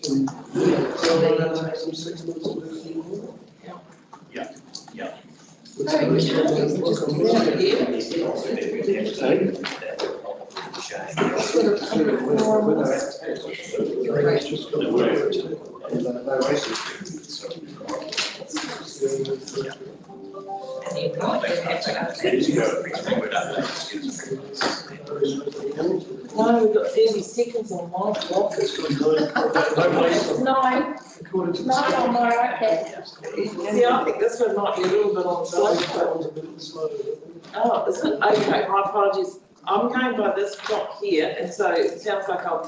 Yeah. No, we've got 30 seconds on my clock. Nine on my iPad. See, I think this one might be a little bit on slow. Oh, is it? Okay, my apologies. I'm going by this clock here, and so it sounds like I'm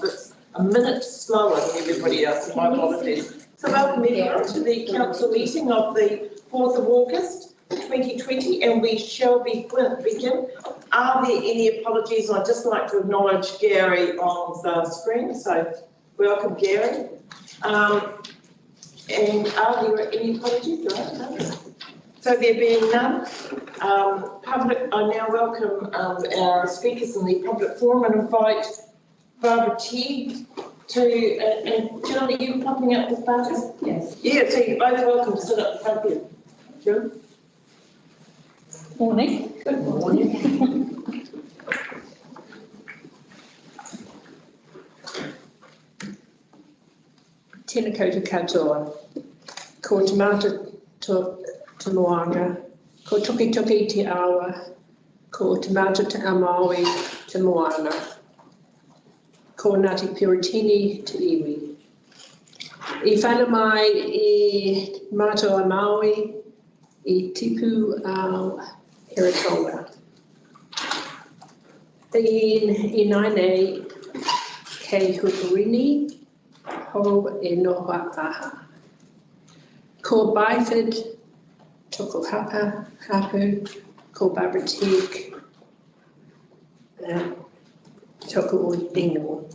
a minute slower than everybody else. My apologies. So welcome everyone to the council meeting of the 4th of August 2020, and we shall begin. Are there any apologies? I'd just like to acknowledge Gary on the screen, so welcome Gary. And are there any apologies? Right? So there being none, I now welcome our speakers in the public forum and invite Barbara Teague to, and Jill, are you popping up with Barbara? Yes. Yeah, so you're both welcome to sit up the front here. Jill? Morning. Good morning. Tēnā koutou katoa. Ko te mata te moanga. Ko toki toki te awa. Ko te mata te amawi te moana. Ko Ngāti Puritini te iwi. I whana mai I mato a Maui I tipu au Heratonga. I nainei kei hupurini ho e noha aha. Ko Byford, toko hapa, hapu, ko Barbara Teague, toko o dingo.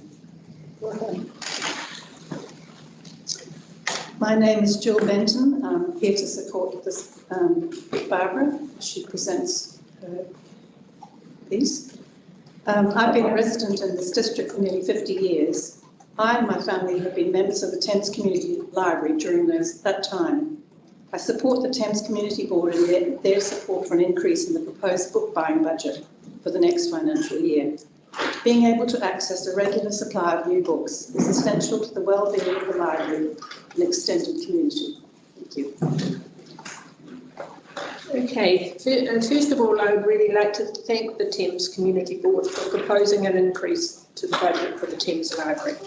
My name is Jill Benton. I'm here to support this Barbara. She presents her piece. I've been a resident in this district for nearly 50 years. I and my family have been members of the Thames Community Library during that time. I support the Thames Community Board and their support for an increase in the proposed book buying budget for the next financial year. Being able to access a regular supply of new books is essential to the well-being of the library and extended community. Thank you. Okay, first of all, I would really like to thank the Thames Community Board for proposing an increase to the budget for the Thames Library.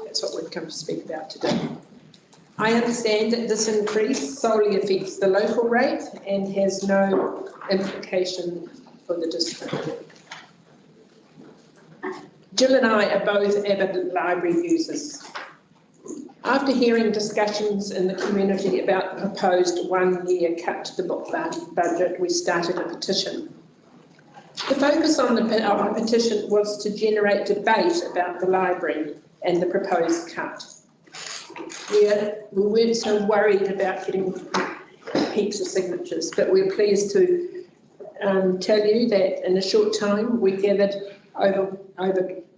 That's what we've come to speak about today. I understand that this increase solely affects the local rate and has no implication for the district. Jill and I are both avid library users. After hearing discussions in the community about the proposed one-year cut to the book budget, we started a petition. The focus on the petition was to generate debate about the library and the proposed cut. We weren't so worried about getting heaps of signatures, but we're pleased to tell you that in a short time we gathered over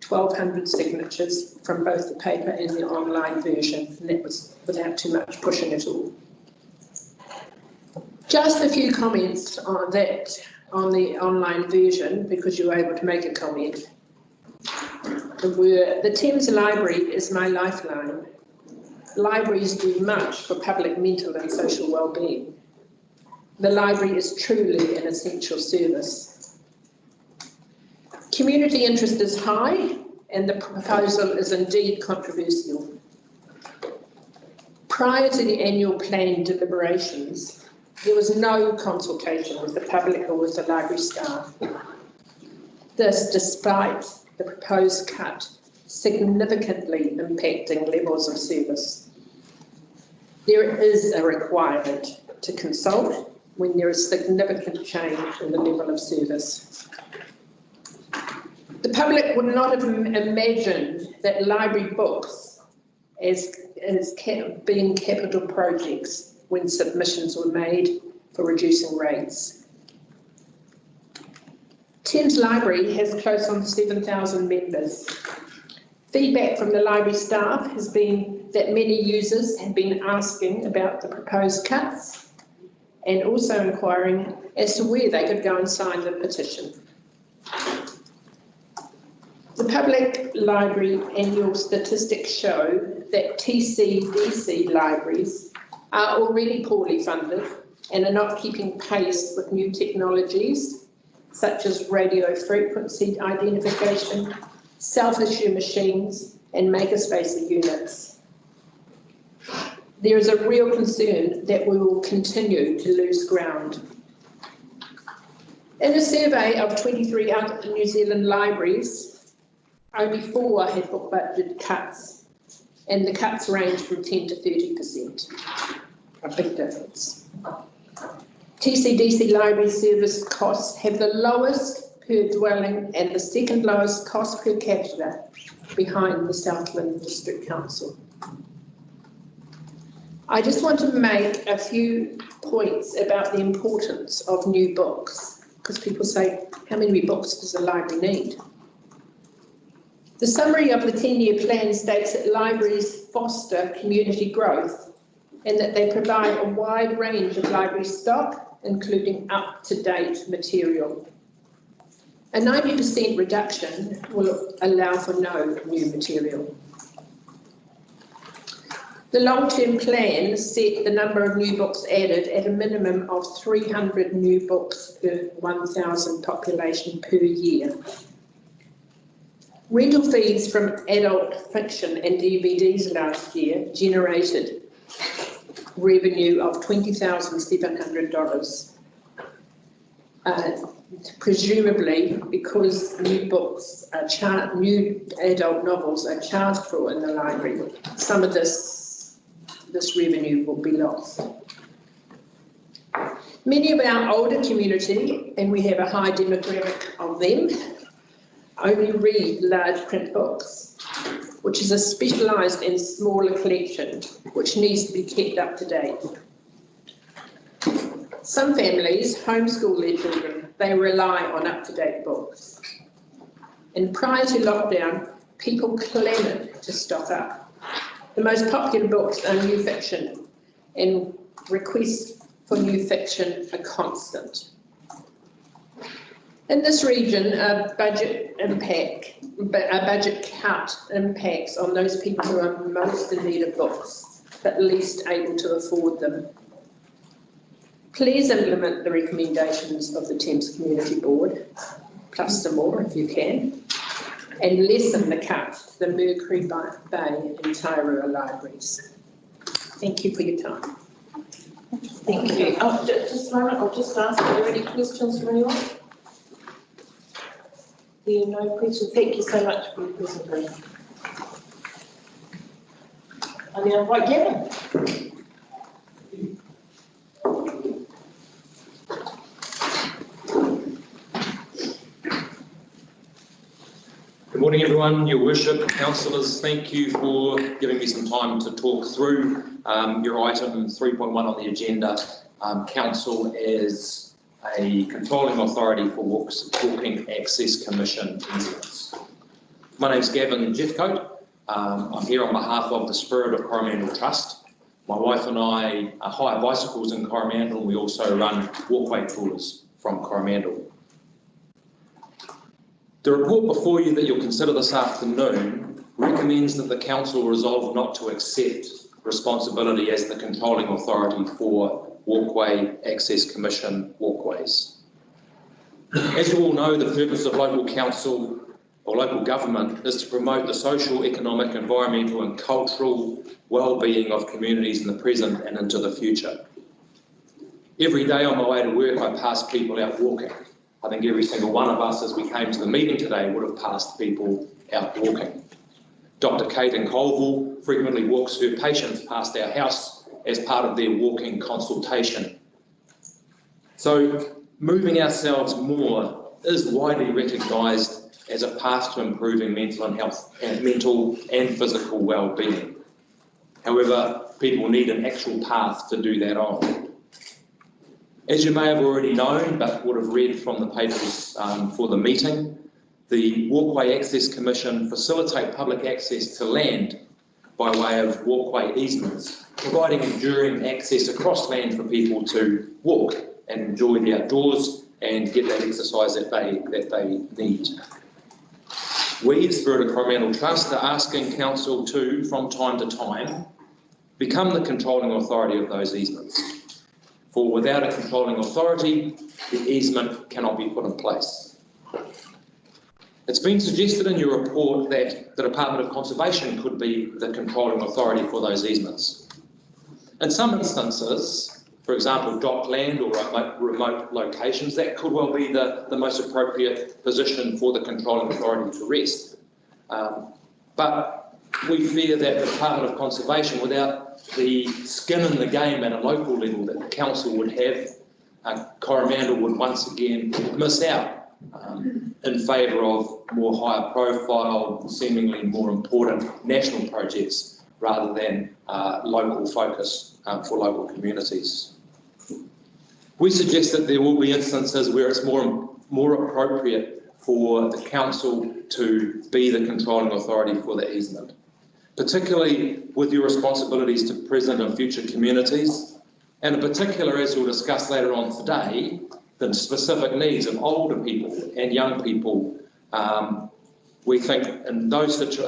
1,200 signatures from both the paper and the online version, and that was without too much pushing at all. Just a few comments on that, on the online version, because you were able to make a comment. The Thames Library is my lifeline. Libraries do much for public mental and social well-being. The library is truly an essential service. Community interest is high, and the proposal is indeed controversial. Prior to the annual plan deliberations, there was no consultation with the public or with the library staff. This despite the proposed cut significantly impacting levels of service. There is a requirement to consult when there is significant change in the level of service. The public would not have imagined that library books as being capital projects when submissions were made for reducing rates. Thames Library has close on 7,000 members. Feedback from the library staff has been that many users have been asking about the proposed cuts and also inquiring as to where they could go and sign the petition. The public library annual statistics show that TCDC libraries are already poorly funded and are not keeping pace with new technologies such as radio frequency identification, self-issue machines and makerspace units. There is a real concern that we will continue to lose ground. In a survey of 23 other New Zealand libraries, only 4 had book budget cuts, and the cuts range from 10 to 30%. A big difference. TCDC library service costs have the lowest per dwelling and the second lowest cost per capita behind the Southland District Council. I just want to make a few points about the importance of new books, because people say, how many books does a library need? The summary of the 10-year plan states that libraries foster community growth and that they provide a wide range of library stock, including up-to-date material. A 90% reduction will allow for no new material. The long-term plan set the number of new books added at a minimum of 300 new books per 1,000 population per year. Rental fees from adult fiction and DVDs last year generated revenue of $20,700. Presumably because new books are new adult novels are charged for in the library, some of this revenue will be lost. Many of our older community, and we have a high demographic of them, only read large print books, which is a specialised and smaller collection which needs to be kept up to date. Some families homeschool their children. They rely on up-to-date books. And prior to lockdown, people clamoured to stock up. The most popular books are new fiction, and requests for new fiction are constant. In this region, a budget cut impacts on those people who are most in need of books, but least able to afford them. Please implement the recommendations of the Thames Community Board, plus some more if you can, and lessen the cut to the Mercury Bay and Tairua libraries. Thank you for your time. Thank you. Just a moment, I'll just ask, are there any questions from anyone? There are no questions. Thank you so much for your presentation. I now invite Gavin. Good morning, everyone. Your Worship, councillors, thank you for giving me some time to talk through your item 3.1 on the agenda. Council as a controlling authority for Walking Access Commission incidents. My name's Gavin Jeffcoat. I'm here on behalf of the Spirit of Coromandel Trust. My wife and I hire bicycles in Coromandel, and we also run walkway tours from Coromandel. The report before you that you'll consider this afternoon recommends that the Council resolve not to accept responsibility as the controlling authority for Walkway Access Commission walkways. As you all know, the purpose of local council or local government is to promote the social, economic, environmental and cultural well-being of communities in the present and into the future. Every day on my way to work, I pass people out walking. I think every single one of us as we came to the meeting today would have passed people out walking. Dr. Kate in Colville frequently walks her patients past our house as part of their walking consultation. So moving ourselves more is widely recognised as a path to improving mental and physical well-being. However, people need an actual path to do that on. As you may have already known, but would have read from the papers for the meeting, the Walkway Access Commission facilitate public access to land by way of walkway easements, providing enduring access across land for people to walk and enjoy the outdoors and get that exercise that they need. We, as Thames-Coromandel Trust, are asking Council to, from time to time, become the controlling authority of those easements. For without a controlling authority, the easement cannot be put in place. It's been suggested in your report that the Department of Conservation could be the controlling authority for those easements. In some instances, for example, dockland or remote locations, that could well be the most appropriate position for the controlling authority to rest. But we fear that the Department of Conservation, without the skin in the game at a local level that the council would have, Coromandel would once again miss out in favour of more higher profile, seemingly more important national projects rather than local focus for local communities. We suggest that there will be instances where it's more appropriate for the council to be the controlling authority for the easement, particularly with your responsibilities to present and future communities, and in particular, as we'll discuss later on today, the specific needs of older people and young people. We think in a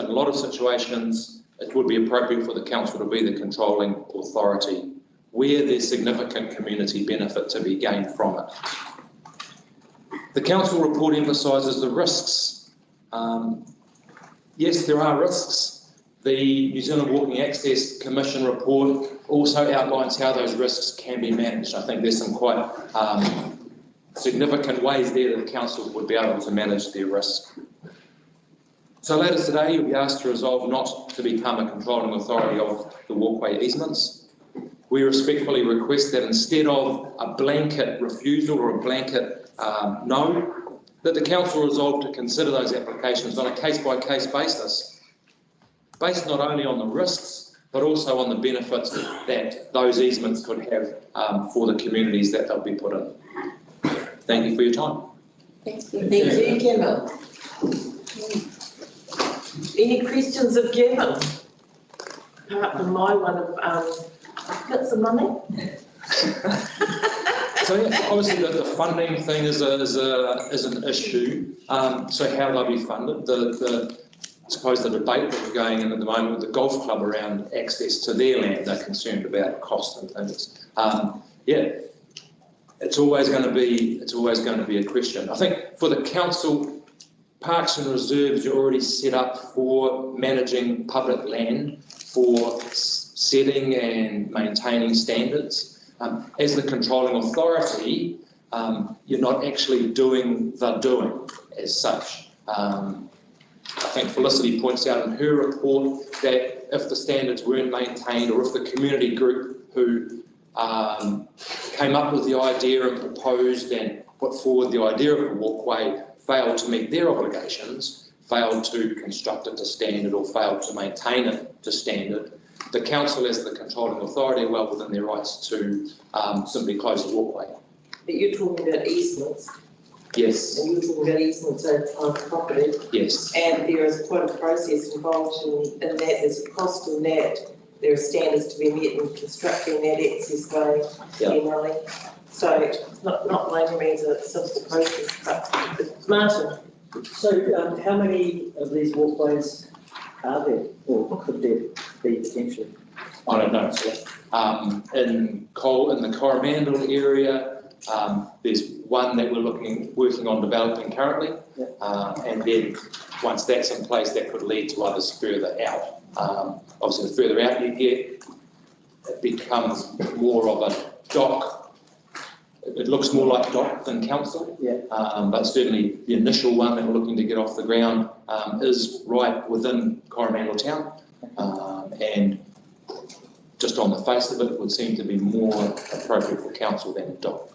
lot of situations, it would be appropriate for the council to be the controlling authority where there's significant community benefit to be gained from it. The council report emphasises the risks. Yes, there are risks. The New Zealand Walking Access Commission report also outlines how those risks can be managed. I think there's some quite significant ways there that the council would be able to manage their risk. So later today, you'll be asked to resolve not to become a controlling authority of the walkway easements. We respectfully request that instead of a blanket refusal or a blanket no, that the council resolve to consider those applications on a case-by-case basis, based not only on the risks, but also on the benefits that those easements could have for the communities that they'll be put in. Thank you for your time. Thank you. Thank you, Kevin. Any questions of Kevin? Apart from my one of, got some money? So yeah, obviously the funding thing is an issue. So how they'll be funded? I suppose the debate that we're going in at the moment with the golf club around access to their land, they're concerned about cost and things. Yeah, it's always going to be a question. I think for the council, parks and reserves are already set up for managing public land, for setting and maintaining standards. As the controlling authority, you're not actually doing the doing as such. I think Felicity points out in her report that if the standards weren't maintained, or if the community group who came up with the idea and proposed and put forward the idea of a walkway failed to meet their obligations, failed to construct it to standard or failed to maintain it to standard, the council as the controlling authority are well within their rights to simply close the walkway. But you're talking about easements. Yes. And you're talking about easements on property. Yes. And there is quite a process involved in that. There's a cost in that. There are standards to be met in constructing that access way generally. So not blaming me as a simple process, but Martin. So how many of these walkways are there, or could there be potentially? I don't know. In the Coromandel area, there's one that we're working on developing currently, and then once that's in place, that could lead to others further out. Obviously, the further out you get, it becomes more of a dock. It looks more like dock than council, but certainly the initial one that we're looking to get off the ground is right within Coromandel town, and just on the face of it, it would seem to be more appropriate for council than a dock.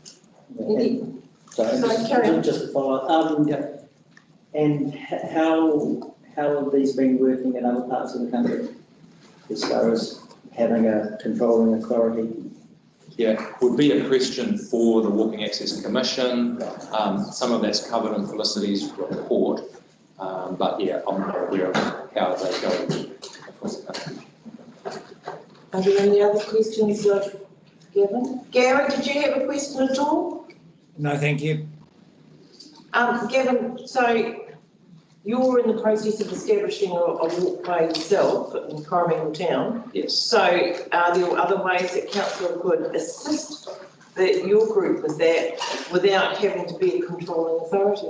Just to follow up, and how have these been working in other parts of the country as far as having a controlling authority? Yeah, would be a question for the Walking Access Commission. Some of that's covered in Felicity's report. But yeah, I'm not aware of how they go. Are there any other questions of Gavin? Gary, did you have a question at all? No, thank you. Gavin, so you're in the process of establishing a walkway yourself in Coromandel Town. Yes. So are there other ways that council could assist your group with that without having to be a controlling authority?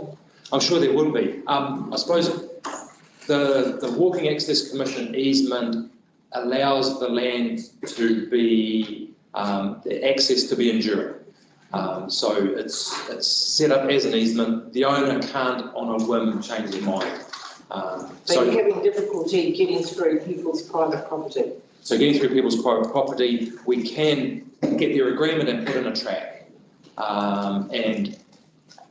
I'm sure there would be. I suppose the Walking Access Commission easement allows the land to be, the access to be enduring. So it's set up as an easement. The owner can't on a whim change their mind. So you're having difficulty getting through people's private property? So getting through people's private property, we can get their agreement and put in a track. And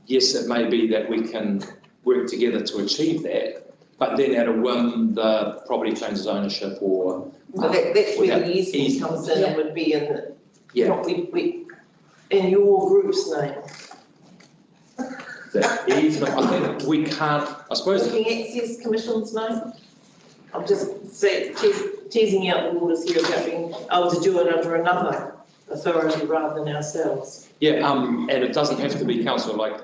yes, it may be that we can work together to achieve that, but then at a whim, the property changes ownership or... So that's where the easement comes in, and would be in the, not in your group's name. The easement, I think we can't, I suppose... Walking Access Commission's name? I'm just teasing out the waters here about being able to do it under another authority rather than ourselves. Yeah, and it doesn't have to be council, like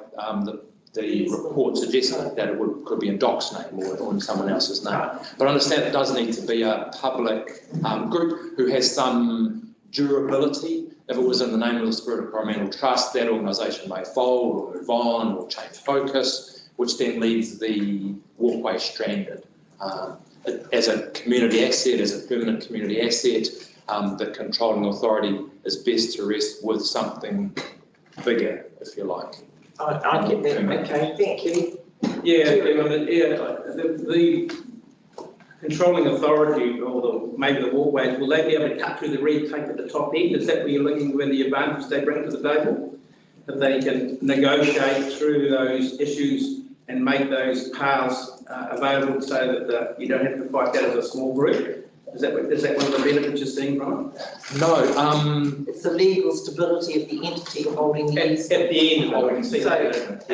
the report suggested that it could be in Doc's name or in someone else's name. But I understand it does need to be a public group who has some durability. If it was in the name of the Spirit of Coromandel Trust, that organisation may fold or move on or change focus, which then leaves the walkway stranded. As a community asset, as a permanent community asset, the controlling authority is best to rest with something bigger, if you like. I get that, okay, thank you. Yeah, the controlling authority or maybe the walkways, will they be able to cut through the red tape at the top end? Is that where you're looking where the advantage they bring to the table? That they can negotiate through those issues and make those paths available so that you don't have to fight that as a small group? Is that one of the benefits you're seeing, Brian? No. It's the legal stability of the entity holding the easement. At the end of it, we can see that.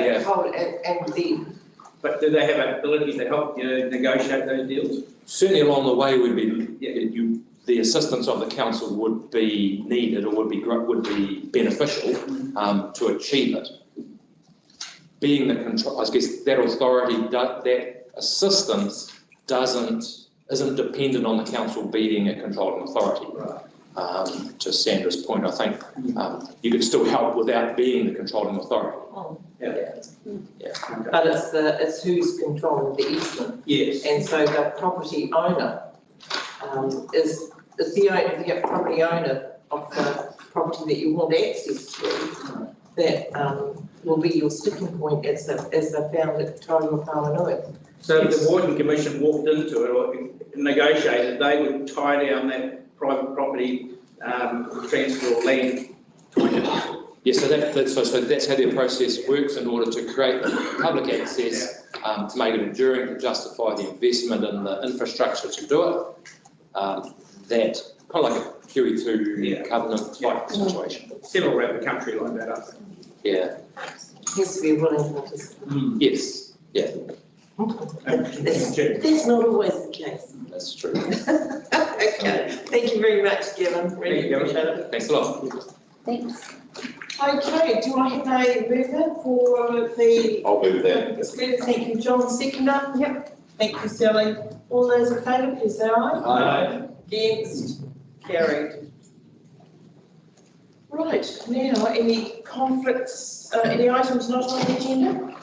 But do they have an ability to help negotiate those deals? Certainly along the way would be the assistance of the council would be needed or would be beneficial to achieve it. Being the control, I guess that authority, that assistance isn't dependent on the council being a controlling authority. Right. To Sandra's point, I think you could still help without being the controlling authority. But it's who's controlling the easement. Yes. And so the property owner is the property owner of the property that you want access to that will be your sticking point as they found at Tauranga Whanganui. So if the Warden Commission walked into it or negotiated, they would tie down that private property transfer of land. Yes, so that's how their process works in order to create public access, to make it enduring, to justify the investment in the infrastructure to do it. That kind of like a Kiwi 2 covenant type situation. Several around the country like that, I think. Yeah. Has to be willing to participate. Yes. Yeah. That's not always the case. That's true. Okay, thank you very much, Gavin. Really appreciate it. Thanks a lot. Thanks. Okay, do I have a mover for the? I'll move that. Thank you, John. Seconder? Yep. Thank you, Sally. All those in favour, please say aye. Aye. Against? Carried. Right, now, any conflicts, any items not on the agenda?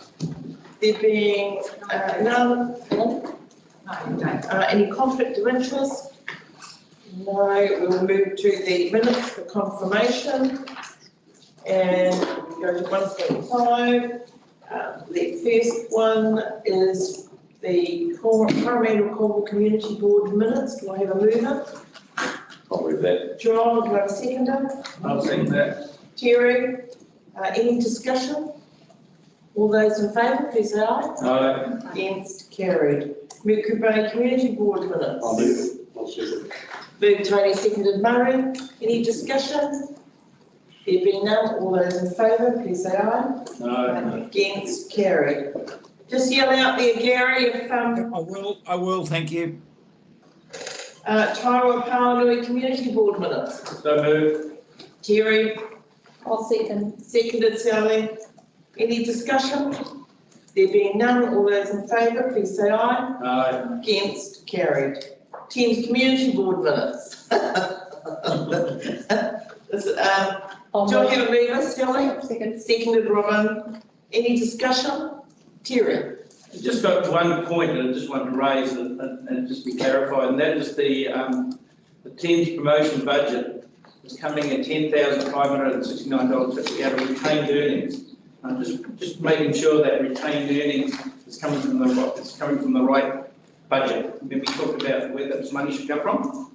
There being none. Any conflict of interest? No, we will move to the minutes for confirmation. And we go to 1.5. The first one is the Coromandel Community Board minutes. Do I have a mover? I'll move that. John, do I have a seconder? I'll second that. Terry, any discussion? All those in favour, please say aye. Aye. Against, carried. Mercury Bay Community Board minutes. I'll move it. I'll second it. Moved Tony, seconded Murray. Any discussion? There being none, all those in favour, please say aye. Aye. Against, carried. Just yell out there, Gary, if, I will, thank you. Taiwa Paranui Community Board minutes. So move. Terry, I'll second. seconded Sally. Any discussion? There being none, all those in favour, please say aye. Aye. Against, carried. Thames Community Board minutes. This, do I have a mover, Sally? Second. Seconded Robin. Any discussion? Terry? Just got one point that I just want to raise and just be clarified, and that is the Thames promotion budget is coming at $10,569 out of retained earnings. I'm just making sure that retained earnings is coming from the right budget. When we talked about where that money should come from,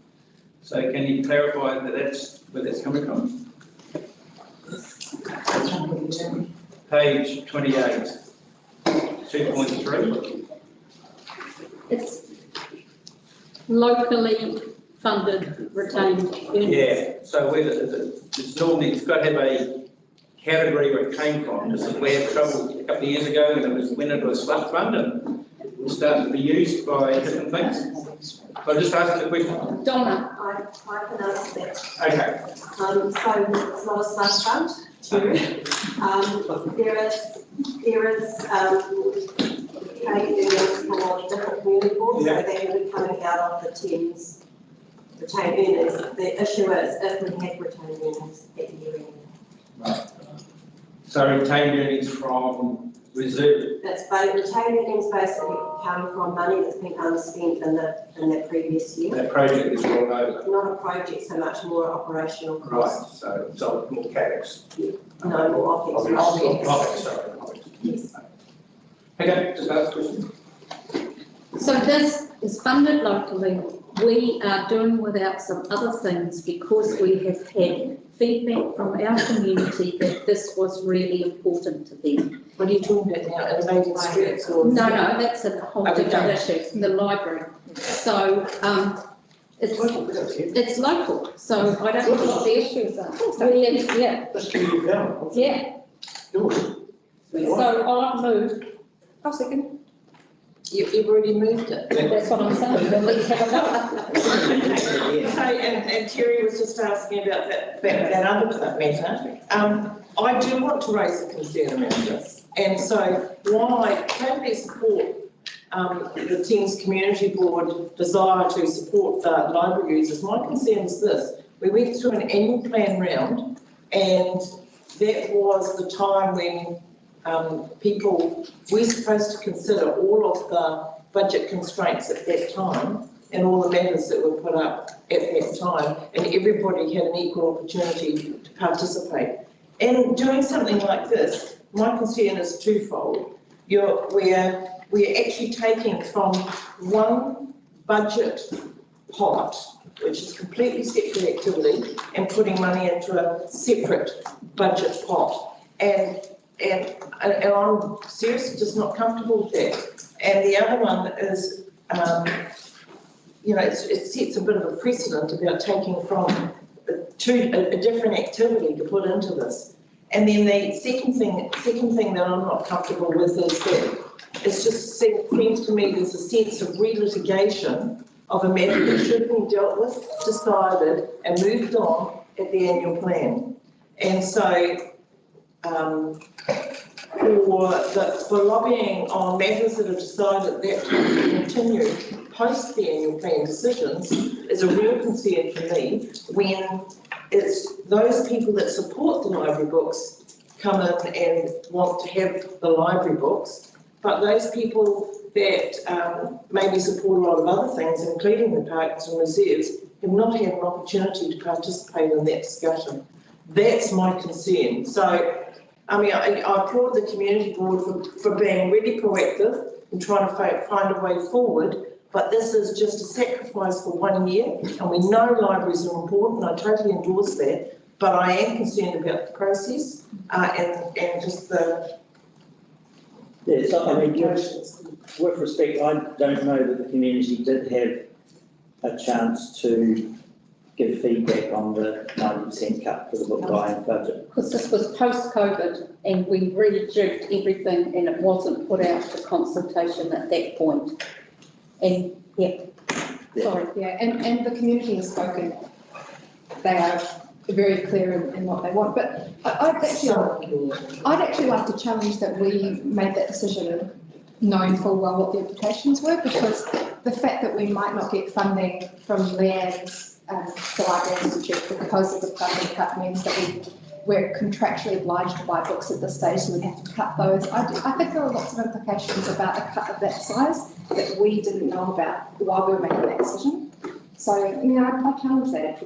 so can you clarify that that's where that's coming from? Page 28, 2.3. It's locally funded retained earnings. Yeah, so it's normally, it's got to have a category where it came from. This is where it trouble a couple of years ago, and it was when it was slush fund and it started to be used by different things. So just asking the question. Donna, I can answer that. Okay. So it's not a slush fund. There is trade earnings for different community boards, so they will be coming out of the Thames retained earnings. The issue is if we had retained earnings at year end. Right. So retained earnings from reserve. That's retained earnings basically come from money that's been unspent in the previous year. That project is rolled over. Not a project, so much more operational costs. Right, so more CapEx. No more OpEx. OpEx, sorry. Yes. Okay, just ask a question. so this is funded locally. We are doing without some other things because we have had feedback from our community that this was really important to them. What are you talking about now? Innovative streets or? No, that's a whole different issue, the library. So, it's local, so I don't know what the issues are. Yeah. Yeah. So I'll move. I'll second. You've already moved it. That's what I'm saying, then let's have a vote. And Terry was just asking about that other matter. I do want to raise a concern around this. And so while I totally support the Thames Community Board desire to support the library users, my concern is this. We went through an annual plan round, and that was the time when people were supposed to consider all of the budget constraints at that time and all the matters that were put up at that time, and everybody had an equal opportunity to participate. And doing something like this, my concern is twofold. We're actually taking from one budget pot, which is completely separate activity, and putting money into a separate budget pot. And I'm seriously just not comfortable with that. And the other one is, it sets a bit of a precedent about taking from a different activity to put into this. And then the second thing that I'm not comfortable with is that it's just seems to me there's a sense of relitigation of a matter that should have been dealt with, decided, and moved on at the annual plan. And so, for lobbying on matters that are decided at that time to continue post the annual plan decisions is a real concern for me when it's those people that support the library books come in and want to have the library books, but those people that maybe support a lot of other things, including the parks and reserves, have not had an opportunity to participate in that discussion. That's my concern. So, I mean, I applaud the community board for being really proactive and trying to find a way forward, but this is just a sacrifice for 1 year, and we know libraries are important, I totally endorse that, but I am concerned about the process and just the... Yeah, so I mean, with respect, I don't know that the community did have a chance to give feedback on the 90% cut to the book buying budget? Because this was post-COVID and we rejigged everything and it wasn't put out for consultation at that point. And sorry. Yeah, and the community has spoken. They are very clear in what they want, but I'd actually like to challenge that we made that decision knowing full well what the implications were, because the fact that we might not get funding from Leanne's the Library Institute because of the funding cut means that we're contractually obliged to buy books at this stage, so we have to cut those. I think there are lots of implications about a cut of that size that we didn't know about while we were making that decision. So, I challenge that.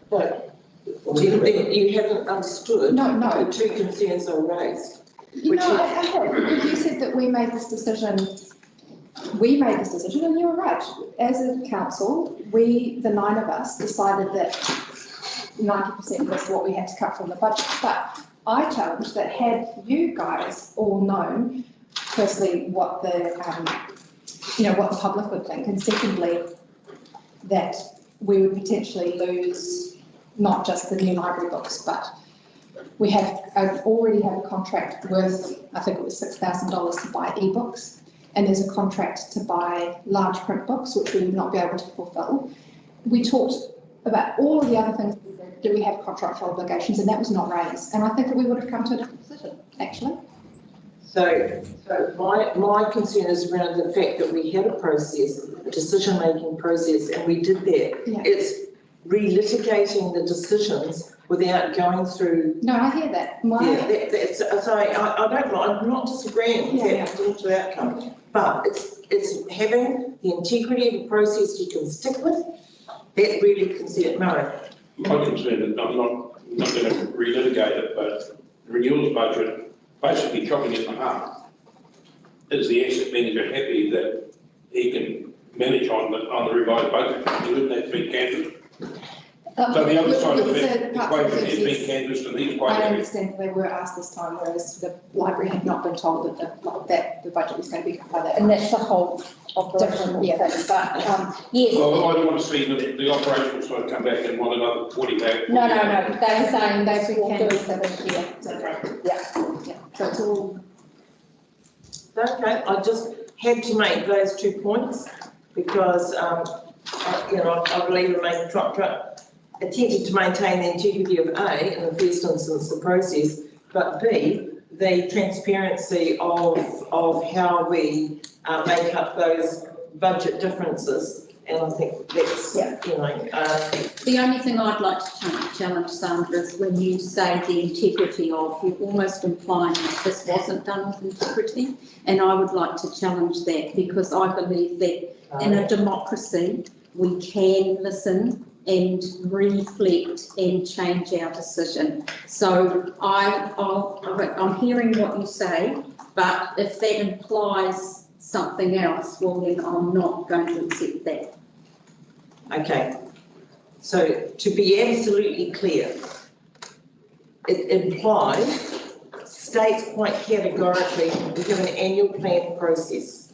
But you haven't understood No. the two concerns I raised. I have. You said that we made this decision, and you were right. As a council, the 9 of us, decided that 90% was what we had to cut from the budget. But I challenged that had you guys all known, firstly, what the public would think, and secondly, that we would potentially lose not just the new library books, but we already have a contract worth, I think it was $6,000 to buy ebooks, and there's a contract to buy large print books, which we would not be able to fulfil. We talked about all of the other things. Do we have contractual obligations? And that was not raised. And I think that we would have come to a different decision, actually. So my concern is around the fact that we had a process, a decision-making process, and we did that. Yeah. It's relitigating the decisions without going through. No, I hear that. So I don't mind, I'm not disagreeing with that potential outcome, but it's having the integrity of the process you can stick with. That really concerns me. My concern is, I'm not going to relitigate it, but the renewals budget, basically chopping it in half. Is the asset manager happy that he can manage on the revised budget? Wouldn't that be canvassed? So the other side of the equation is being canvassed, and he's quite I happy. understand they were asked this time, whereas the library had not been told that the budget was going to be cut by that. And that's the whole operational thing. But yes. Well, I don't want to see the operational side come back and want another 40 back. No. They were saying They've they been will do canvassed it. this year. Yeah. So it's all. Okay, I just had to make those 2 points because, I believe the main attempted to maintain the integrity of A, in the first instance, the process, but B, the transparency of how we make up those budget differences. And I think that's, The only thing I'd like to challenge, Sandra, is when you say the integrity of, you're almost implying that this wasn't done with integrity. And I would like to challenge that, because I believe that in a democracy, we can listen and reflect and change our decision. So I'm hearing what you say, but if that implies something else, well then I'm not going to accept that. Okay, so to be absolutely clear, it implies, states quite categorically, we have an annual plan process.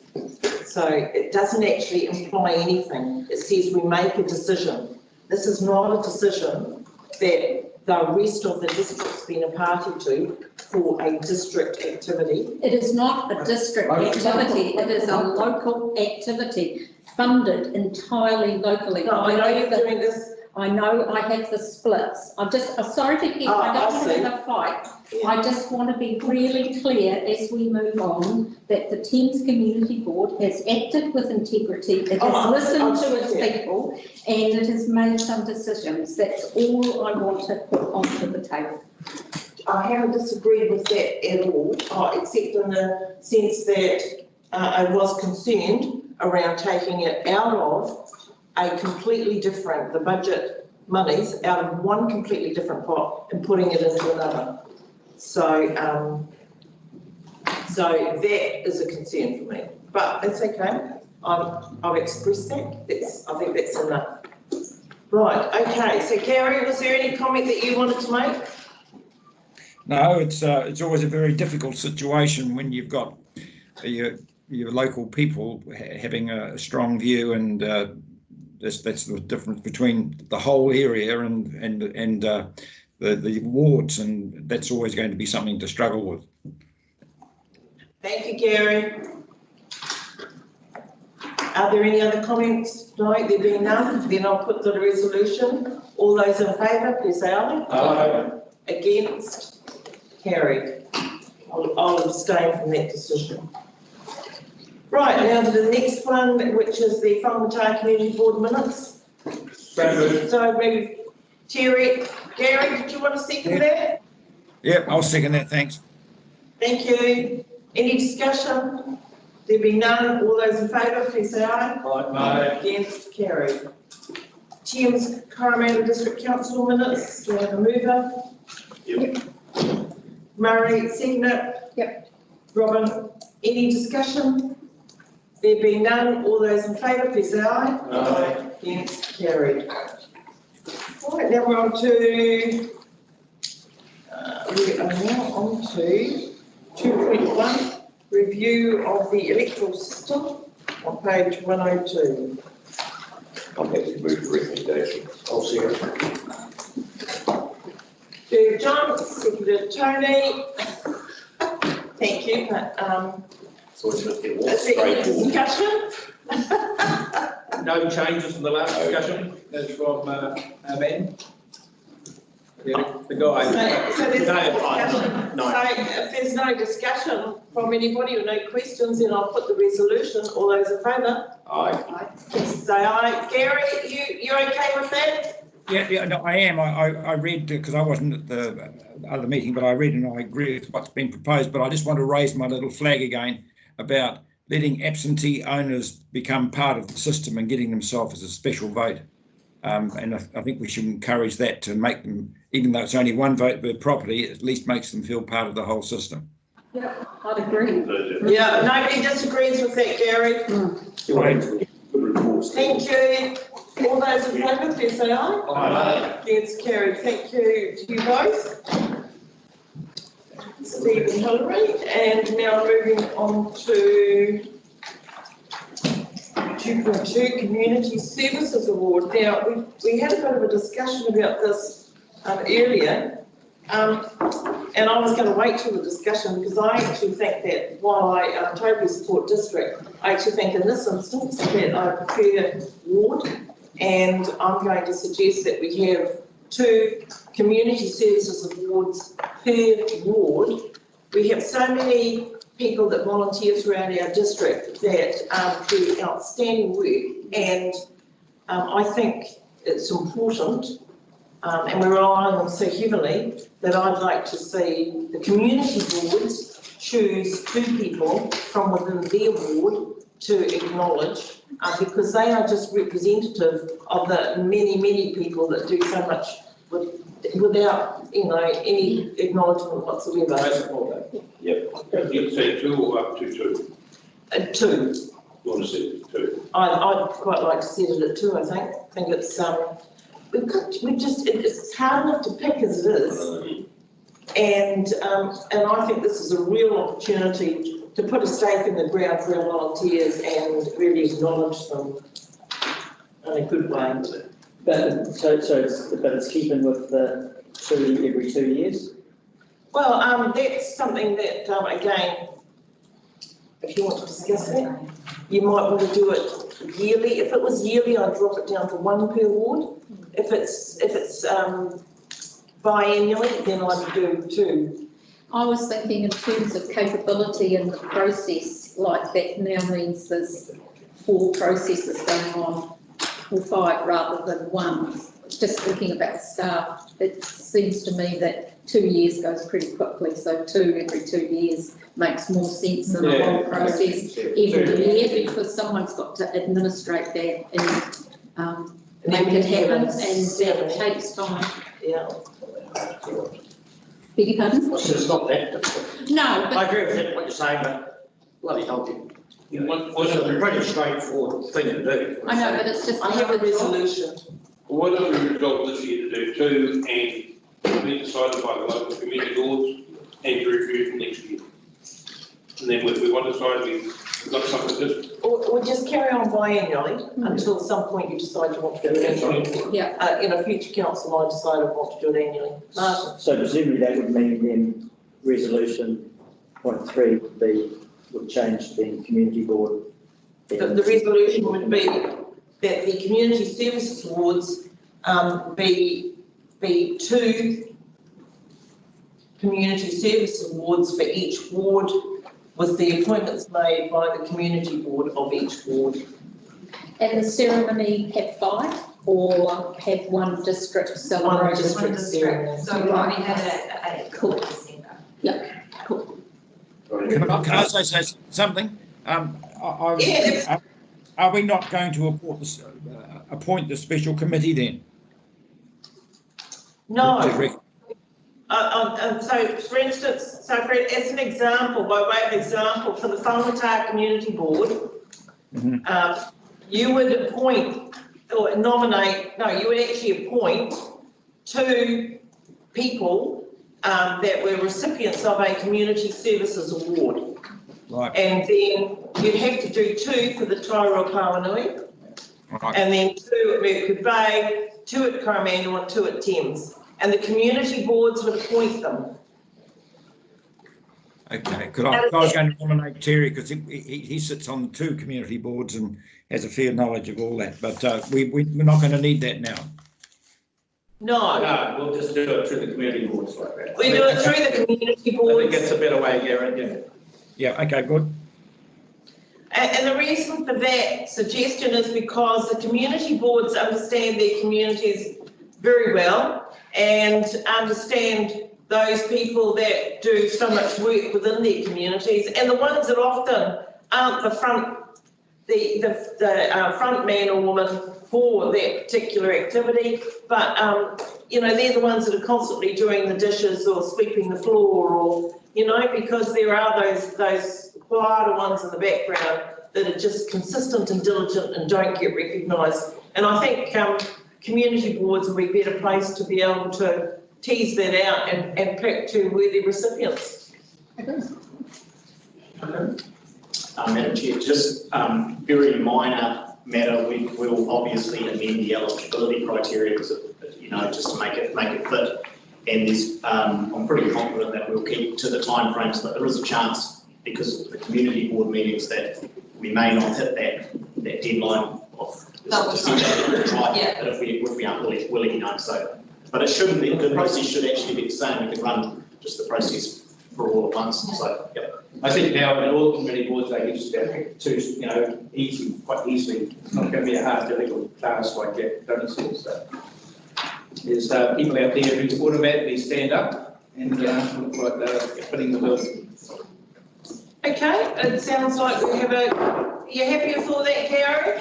So it doesn't actually imply anything. It says we make a decision. This is not a decision that the rest of the district's been a party to for a district activity. It is not a district activity, it is a local activity, funded entirely locally. No, I know you're doing this. I know I have the splits. I'm sorry to keep, I don't want to have a fight. Yeah. I just want to be really clear as we move on that the Thames Community Board has acted with integrity, it has listened to its people, and it has made some decisions. That's all I want to put onto the table. I haven't disagreed with that at all, except in the sense that I was concerned around taking it out of a completely different, the budget monies out of one completely different pot and putting it into another. So, so that is a concern for me, but it's okay. I've expressed that. I think that's enough. Right, okay, so Gary, was there any comment that you wanted to make? No, it's always a very difficult situation when you've got your local people having a strong view and That's the difference between the whole area and the wards, and that's always going to be something to struggle with. Thank you, Gary. Are there any other comments? No, there being none, then I'll put the resolution. All those in favour, please say aye. Aye. Against? Carried. I'll abstain from that decision. Right, now to the next one, which is the Whangamata Community Board minutes. So maybe Terry, Gary, did you want to second that? Yeah, I'll second that, thanks. Thank you. Any discussion? There be none. All those in favour, please say aye. Aye. Against? Carried. Thames-Coromandel District Council minutes. Do we have a mover? Yep. Murray, seconder? Yep. Robin, any discussion? There being none, all those in favour, please say aye. Aye. Against? Carried. All right, now we're on to, we are now on to 2.1, review of the electoral system on page 102. I'm happy to move the recommendation. I'll see it. To John, seconded Tony. Thank you, but, So it's just get is there any discussion? No changes from the last discussion, that's from Amended. The guy. So there's no discussion. No. So if there's no discussion from anybody or no questions, then I'll put the resolution. All those in favour? Aye. Please say aye. Gary, you okay with that? Yeah, no, I am. I read, because I wasn't at the other meeting, but I read and I agree with what's been proposed, but I just want to raise my little flag again about letting absentee owners become part of the system and getting themselves as a special vote. And I think we should encourage that to make them, even though it's only one vote per property, it at least makes them feel part of the whole system. Yeah, I'd agree. Yeah, nobody disagrees with that, Gary. Thank you. All those in favour, please say aye. Aye. Against? Carried. Thank you to you both. Steve and Hillary, and now moving on to 2.2 Community Services Award. Now, we had a bit of a discussion about this earlier, and I was going to wait till the discussion because I actually think that while I totally support district, I actually think in this instance that I prefer ward, and I'm going to suggest that we have 2 Community Services Awards per ward. We have so many people that volunteer throughout our district that do outstanding work, and I think it's important, and we rely on them so heavily, that I'd like to see the community boards choose 2 people from within their ward to acknowledge, because they are just representative of the many people that do so much without, any acknowledgement whatsoever. I support that. Yep. You'd say 2 or up to 2? 2. You want to say 2? I'd quite like to set it at 2, I think. I think it's, it's hard enough to pick as it is. And I think this is a real opportunity to put a stake in the ground for our volunteers and really acknowledge them in a good way. But it's keeping with the 2 every 2 years? Well, that's something that, again, if you want to discuss it, you might want to do it yearly. If it was yearly, I'd drop it down to 1 per ward. If it's biannually, then I'd do 2. I was thinking in terms of capability in the process, like that now means there's 4 processes going on, or 5 rather than 1. Just thinking about staff, it seems to me that 2 years goes pretty quickly, so 2 every 2 years makes more sense than the whole process every year, because someone's got to administrate that and make it happen, and that takes time. Yeah. Beg your pardon? It's not that difficult. No, but I agree with what you're saying, but bloody hell, it's a pretty straightforward thing to do. I know, but it's just. I have a resolution. Why don't we resolve this year to do 2 and be decided by the local community boards and to review for next year? And then if we want to decide we We've got something to, Or just carry on biannually until some point you decide you want to do it annually. Yeah. In a future council, I decide I want to do it annually. Martin? So presumably that would mean then resolution point 3 would change to being community board. The resolution would be that the community service awards be 2 community service awards for each ward, with the appointments made by the community board of each ward. And the ceremony have 5 or have one district One celebration? district ceremony. So we already had a Cool. December. Yeah, cool. Can I say something? Are we not going to appoint the special committee then? No. So, for instance, as an example, by way of example, for the Whangatā Community Board, you would appoint or nominate, no, you would actually appoint 2 people that were recipients of a community services award. Right. And then you'd have to do 2 for the Tairua Pawanui, Right. and then 2 at Mercury Bay, 2 at Coromandel and 2 at Thames. And the community boards would appoint them. Okay, because I was going to nominate Terry because he sits on 2 community boards and has a fair knowledge of all that, but we're not going to need that now. No, we'll just do it through the community boards like that. we do it through the community I boards. think that's a better way, Garen, yeah. Yeah, okay, good. And the reason for that suggestion is because the community boards understand their communities very well and understand those people that do so much work within their communities, and the ones that often aren't the front man or woman for that particular activity, but they're the ones that are constantly doing the dishes or sweeping the floor, or because there are those quieter ones in the background that are just consistent and diligent and don't get recognised. And I think community boards will be better placed to be able to tease that out and pick 2 worthy recipients. Madam Chair, just very minor matter, we will obviously amend the eligibility criteria because, just to make it fit. And there's, I'm pretty confident that we'll keep to the timeframes, but there is a chance because of the community board meetings that we may not hit that deadline of December. Right, Yeah. but if we aren't we'll let you know. So, but it shouldn't be, the process should actually be the same. We can run just the process for all at once. So, yep. I think now in all community boards, they can just pick 2, quite easily. It's not going to be a hard, difficult task like that, don't you see? So there's people out there who automatically stand up and look like they're fitting the bill. Okay, it sounds like we have you happy with all that, Gary?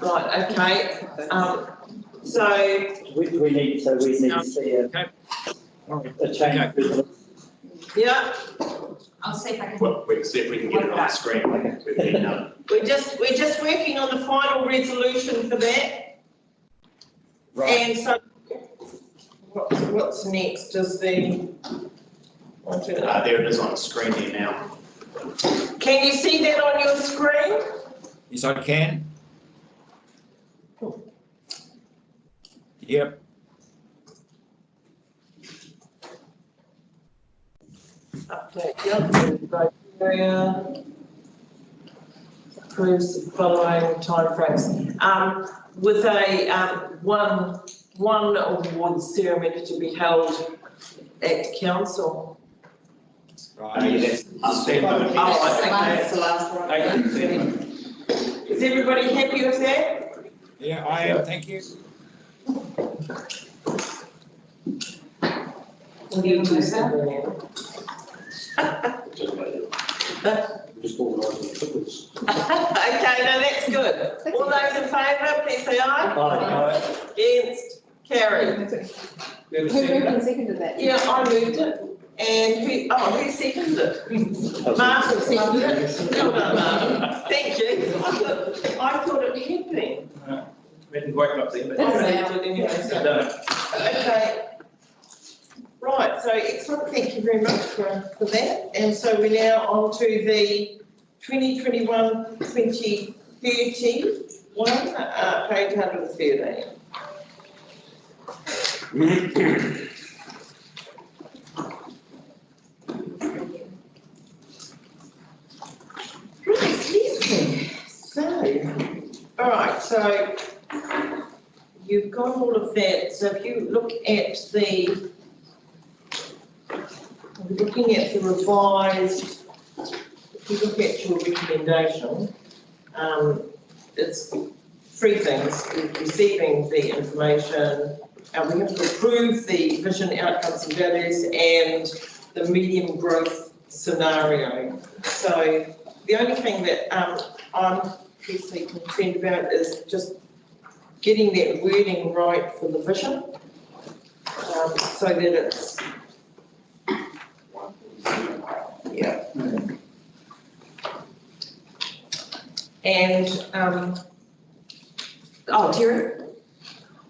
Right, okay. So We need to see a change. yeah, I'll see if I can. Well, we'll see if we can get it on the screen. we're just working on the final resolution for that. Right. And so what's next is the. There it is on the screen here now. Can you see that on your screen? Yes, I can. Yep. Update the other criteria. Approves the following timeframes. With a one award ceremony to be held at council. Right. That's Oh, that's the last one. Is everybody happy with that? Yeah, I am, thank you. What do you do, Sabrina? Okay, no, that's good. All those in favour, please say aye. Aye. Against, carried. Who moved and seconded that? Yeah, I moved it. And who seconded it? Martin seconded it. Well done, Martin. Thank you. I thought it had been. We didn't quite up there, but. Okay. Right, so excellent, thank you very much for that. And so we're now on to the 2021-2031, page 113. So, all right, so you've got all of that. So if you look at the, looking at the revised, if you look at your recommendation, it's three things: receiving the information, we have to approve the vision, outcomes and values, and the medium growth scenario. So the only thing that I'm personally concerned about is just getting that wording right for the vision, so that it's, yeah. And, Terry?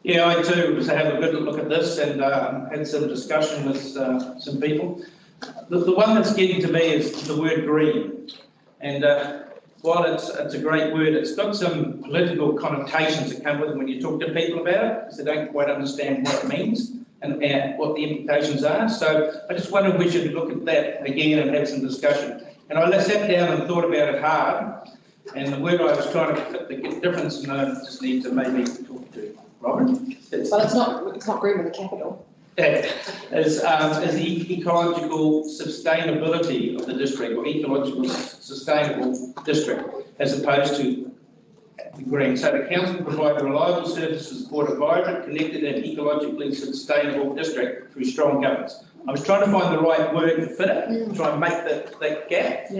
Yeah, I too was have a good look at this and had some discussion with some people. The one that's getting to me is the word green. And while it's a great word, it's got some political connotations that come with it when you talk to people about it, because they don't quite understand what it means and what the implications are. So I just wondered if we should look at that again and have some discussion. And I sat down and thought about it hard, and the word I was trying to fit the difference, and I just need to maybe talk to Robin. Well, it's not green with a capital. Is the ecological sustainability of the district, or ecological sustainable district, as opposed to the green. So the council provide reliable services, support a vibrant, connected and ecologically sustainable district through strong governance. I was trying to find the right word to fit it, try and make that gap,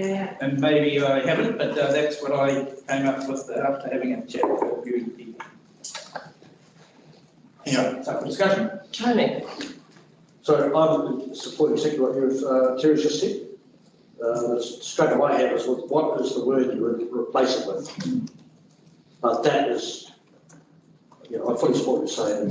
and maybe I haven't, but that's what I came up with after having a chat with a few people. Anyway, it's up for discussion. Tony? So I'm supporting exactly what Terry's just said. Straight away I have is what is the word you would replace it with? But that is, I fully support what you're saying.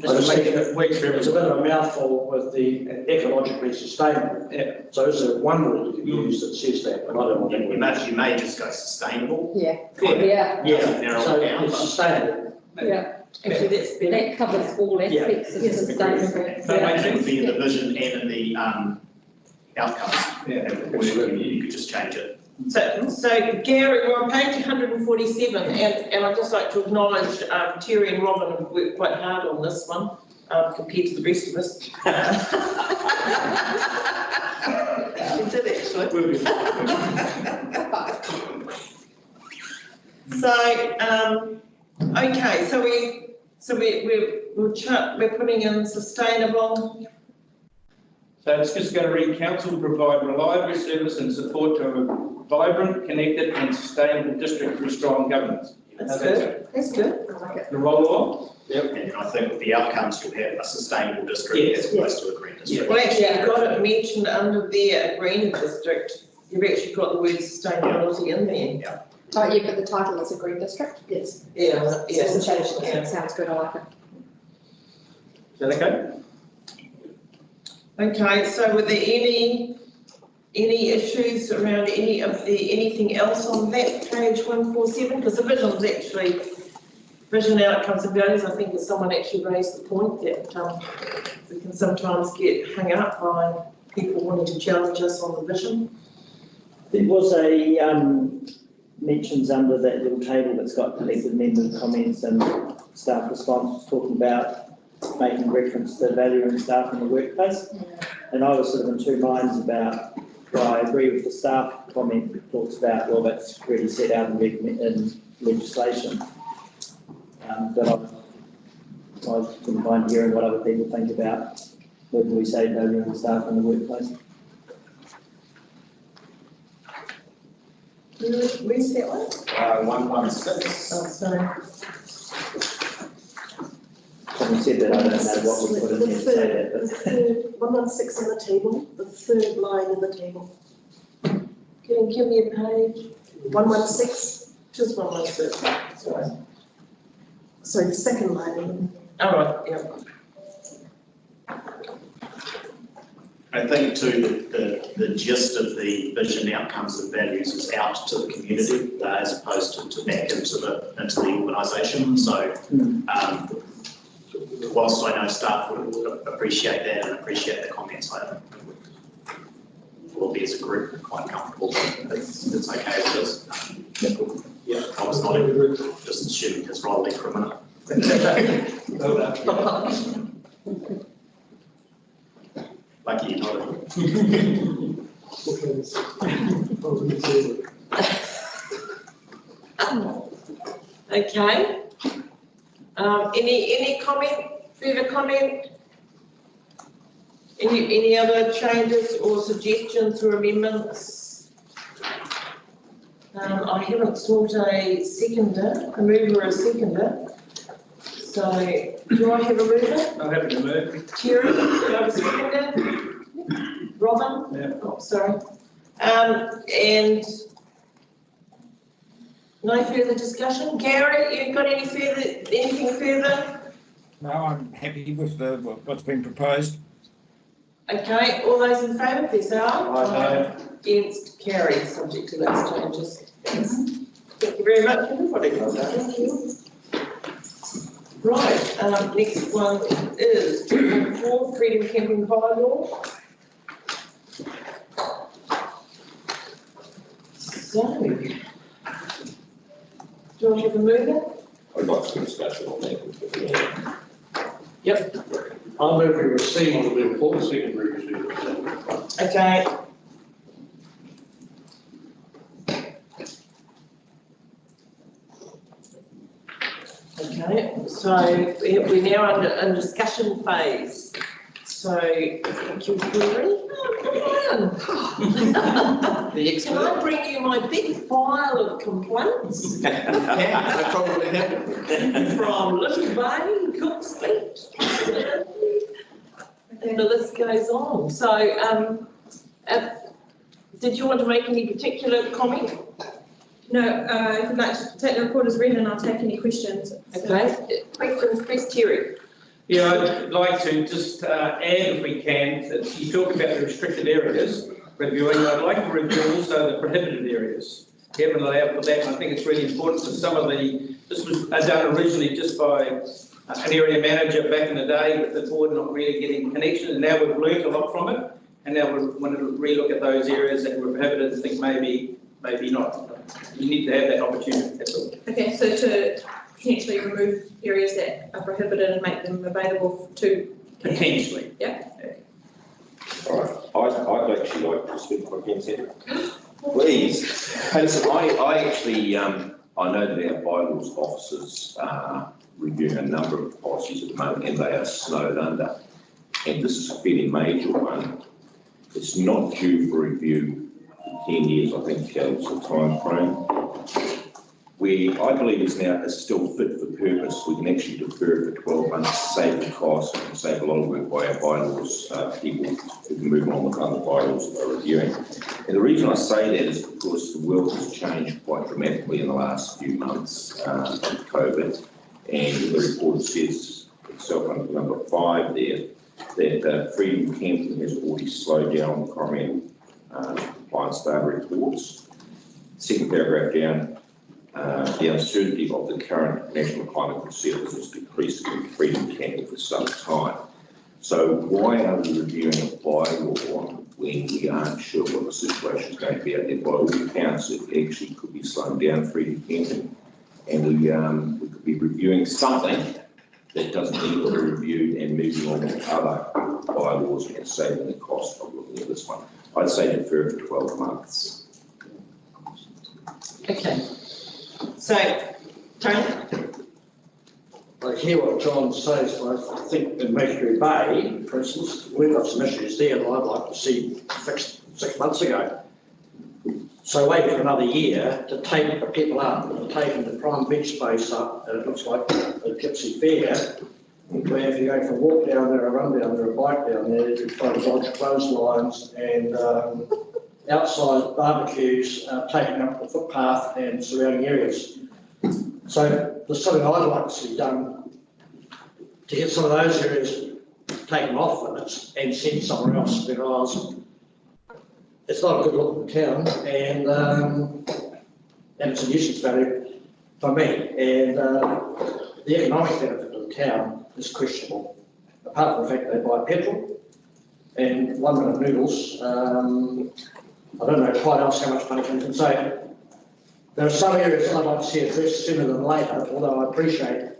It's a bit of a mouthful with the ecologically sustainable. Yeah. So is there one word you can use that says that? And I don't want that word. You may just go sustainable. Yeah. So it's sustainable. Yeah. Actually, That covers all aspects of sustainable. That would be in the vision and in the outcomes. You could just change it. So Gary, we're on page 147, and I'd just like to acknowledge Terry and Robin have worked quite hard on this one compared to the rest of us. We did actually. So okay, so we're putting in sustainable. So it's just going to read: council provide reliable service and support to a vibrant, connected and sustainable district through strong governance. That's good. That's good. I like it. The roll on? Yep. And I think with the outcomes, you'll have a sustainable district as opposed to a green district. Well, actually, you've got it mentioned under there, a green district. You've actually got the word sustainability in there. Yeah. Oh, yeah, but the title is a green district? Yes. Yeah, So change it. That sounds good, I like it. Is that okay? Okay, so were there any issues around anything else on that page 147? Because the vision is actually, vision, outcomes and values, I think that someone actually raised the point that we can sometimes get hung up by people wanting to challenge us on the vision. There was a mentions under that little table that's got collected member comments and staff response, talking about making reference to valuing staff in the workplace. And I was sort of in two minds about, well, I agree with the staff comment that talks about, well, that's really set out in legislation. But I wouldn't mind hearing what other people think about whether we say valuing staff in the workplace. Where's that one? 116. Oh, sorry. Having said that, I don't know what we put in there to say that, but. The third, 116 in the table, the third line in the table. Can you give me a page? 116, Just 116, sorry. sorry, the second line in All right, yeah. I think too that the gist of the vision, outcomes and values is out to the community as opposed to back into the organisation. So whilst I know staff would appreciate that and appreciate the comments, I will be as a group quite comfortable that it's okay as it is. Yeah, I was not just assuming his role as criminal. Lucky you nodded. Okay. Any comment, further comment? Any other changes or suggestions or amendments? I haven't sought a seconder, a mover or a seconder. So, do I have a mover? I'm happy to move. Terry, do I have a seconder? Robin? Yeah. Oh, sorry. And no further discussion. Gary, you got anything further? No, I'm happy with what's been proposed. Okay, all those in favour, please say aye. Aye. Against, carried, subject to those changes. Thank you very much, everybody. Well done. Thank you. Right, next one is 4 Freedom Camping bylaw. So, do I have a mover? I'd like some discussion on that. Yep. I move we receive the report. Second revision. Okay. Okay, so we're now in discussion phase. So, thank you, Gary. Oh, Brian. Can I bring you my big file of complaints? Yeah, I probably have. From Little Bay, Cook's Beach. And the list goes on. So, did you want to make any particular comment? No, if you'd like to take the report as read and I'll take any questions. Okay, questions, please, Terry. Yeah, I'd like to just add, if we can, that you talk about the restricted areas, reviewing, I'd like to review also the prohibited areas. We haven't allowed for that, and I think it's really important for some of this was done originally just by an area manager back in the day, with the board not really getting connection, and now we've learnt a lot from it, and now we want to relook at those areas that were prohibited and think maybe not. You need to have that opportunity, that's all. Okay, so to potentially remove areas that are prohibited and make them available to. Potentially. Yeah. All right, I'd actually like to speak for again, Senator. Please. Hey, listen, I actually, I know that our bylaws officers are reviewing a number of policies at the moment, and they are snowed under. And this is a fairly major one. It's not due for review for 10 years, I think is the time frame. I believe is still fit for purpose. We can actually defer it for 12 months, save the cost, and save a lot of work by our bylaws people who can move on with other bylaws that they're reviewing. And the reason I say that is because the world has changed quite dramatically in the last few months with COVID. And the report says itself under number 5 there, that freedom camping has already slowed down the Coromandel compliance data reports. Second paragraph down, the uncertainty of the current national climate concerns has decreased freedom camping for some time. So why are we reviewing a bylaw when we aren't sure what the situation is going to be out there? By all accounts, it actually could be slowing down freedom camping, and we could be reviewing something that doesn't need to be reviewed and moving on with other bylaws and saving the cost of looking at this one. I'd say defer for 12 months. Okay. So, Tony? I hear what John says, but I think in Mercury Bay, for instance, we've got some issues there that I'd like to see fixed 6 months ago. So waiting for another year to take the people up, to take the prime beach space up, and it looks like a gypsy fair, where if you go for a walk down there, a run down there, a bike down there, you try to dodge clotheslines and outside barbecues taking up the footpath and surrounding areas. So there's something I'd like to see done to get some of those areas taken off limits and sent somewhere else because it's not a good look at the town and it's a nuisance value for me. And the economic benefit of the town is questionable, apart from the fact they buy petrol and 1 minute noodles. I don't know quite else how much money comes in. So there are some areas I'd like to see addressed sooner than later, although I appreciate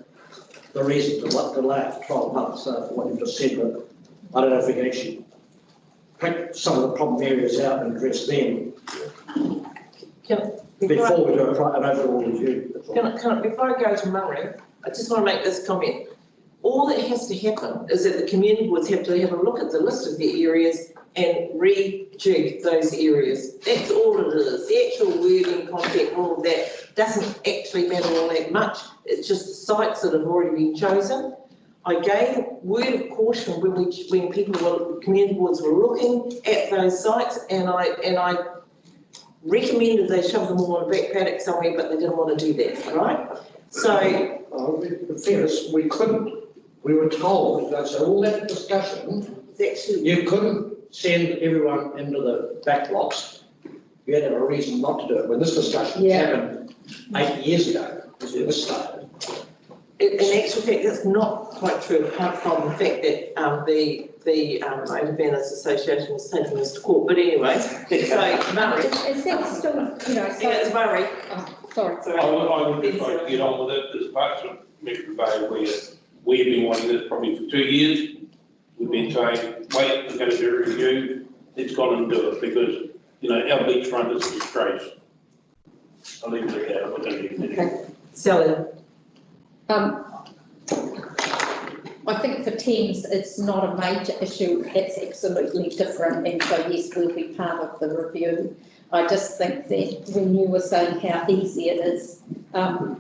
the reason to delay it for 12 months for what you've just said, but I don't know if we can actually pick some of the problem areas out and address them before we do an overall review. Before I go to Murray, I just want to make this comment. All that has to happen is that the community boards have to have a look at the list of the areas and rejig those areas. That's all it is. The actual wording, content, all of that doesn't actually matter all that much. It's just the sites that have already been chosen. I gave word of caution when community boards were looking at those sites, and I recommended they shove them all in a back paddock somewhere, but they didn't want to do that, right? So, in fairness, we couldn't. We were told that so all that discussion, you couldn't send everyone into the back blocks. You had to have a reason not to do it. When this discussion happened 8 years ago, was when this started. In actual fact, that's not quite true, apart from the fact that the Motor Banners Association was taking this to court. But anyway, so Murray. Is that still, you know? Yeah, it's Murray. Oh, sorry. I would just like to get on with it. There's parts of Metro Bay where we've been wanting this probably for 2 years. We've been saying, wait, we're going to do a review. Let's go on and do it because, you know, our beachfront is a disgrace. I'll leave it at that. Okay. Sally. I think for Thames, it's not a major issue. It's absolutely different. And so, yes, we'll be part of the review. I just think that when you were saying how easy it is,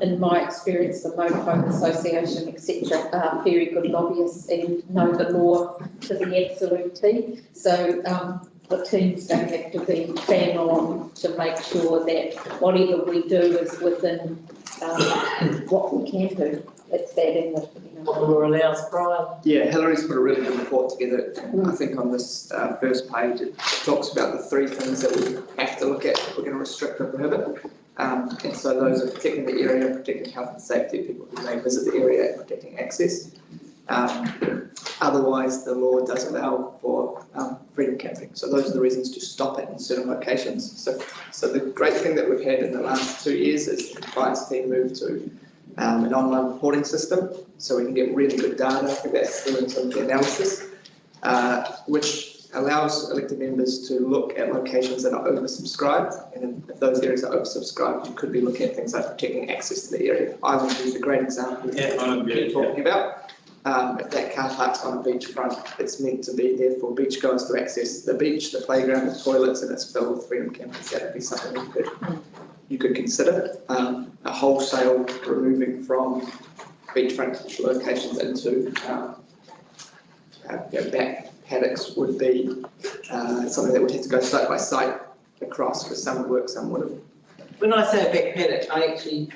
in my experience, the Motorhome Association, etc., are very good lobbyists and know the law to the absolute T. So the teams don't have to be bang on to make sure that whatever we do is within what we can do. It's that in the, what the law allows, Brian. Yeah, Hillary's put a really good report together. I think on this first page it talks about the 3 things that we have to look at if we're going to restrict or prohibit. And so those are protecting the area, protecting health and safety of people who may visit the area, and protecting access. Otherwise, the law does allow for freedom camping. So those are the reasons to stop it in certain locations. So the great thing that we've had in the last 2 years is the compliance team moved to an online reporting system, so we can get really good data. I think that's still in some of the analysis, which allows elected members to look at locations that are oversubscribed, and if those areas are oversubscribed, you could be looking at things like protecting access to the area. Island is a great example of what we're talking about. If that car park's on a beachfront, it's meant to be there for beachgoers to access the beach, the playground, the toilets, and it's filled with freedom campers. That would be something you could consider. A wholesale removing from beachfront locations into back paddocks would be something that would have to go site by site across, because some would work, some wouldn't. When I say a back paddock, I actually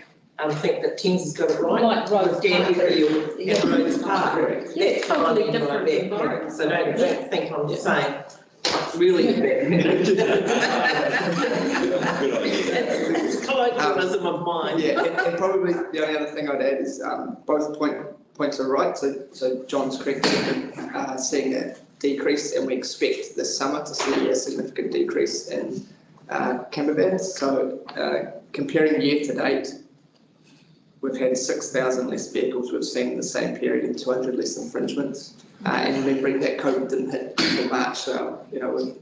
think that Thames has got it right. Like Rose Dandy Park. Field and Rose Park. That's totally what I mean by back paddock. So don't think I'm just saying really back paddock. It's colloquialism of mine. Yeah, and probably the only other thing I'd add is both points are right. So John's correct in seeing a decrease, and we expect this summer to see a significant decrease in camper vans. So comparing year to date, we've had 6,000 less vehicles we've seen in the same period and 200 less infringements. And remembering that COVID didn't hit until March, so there'll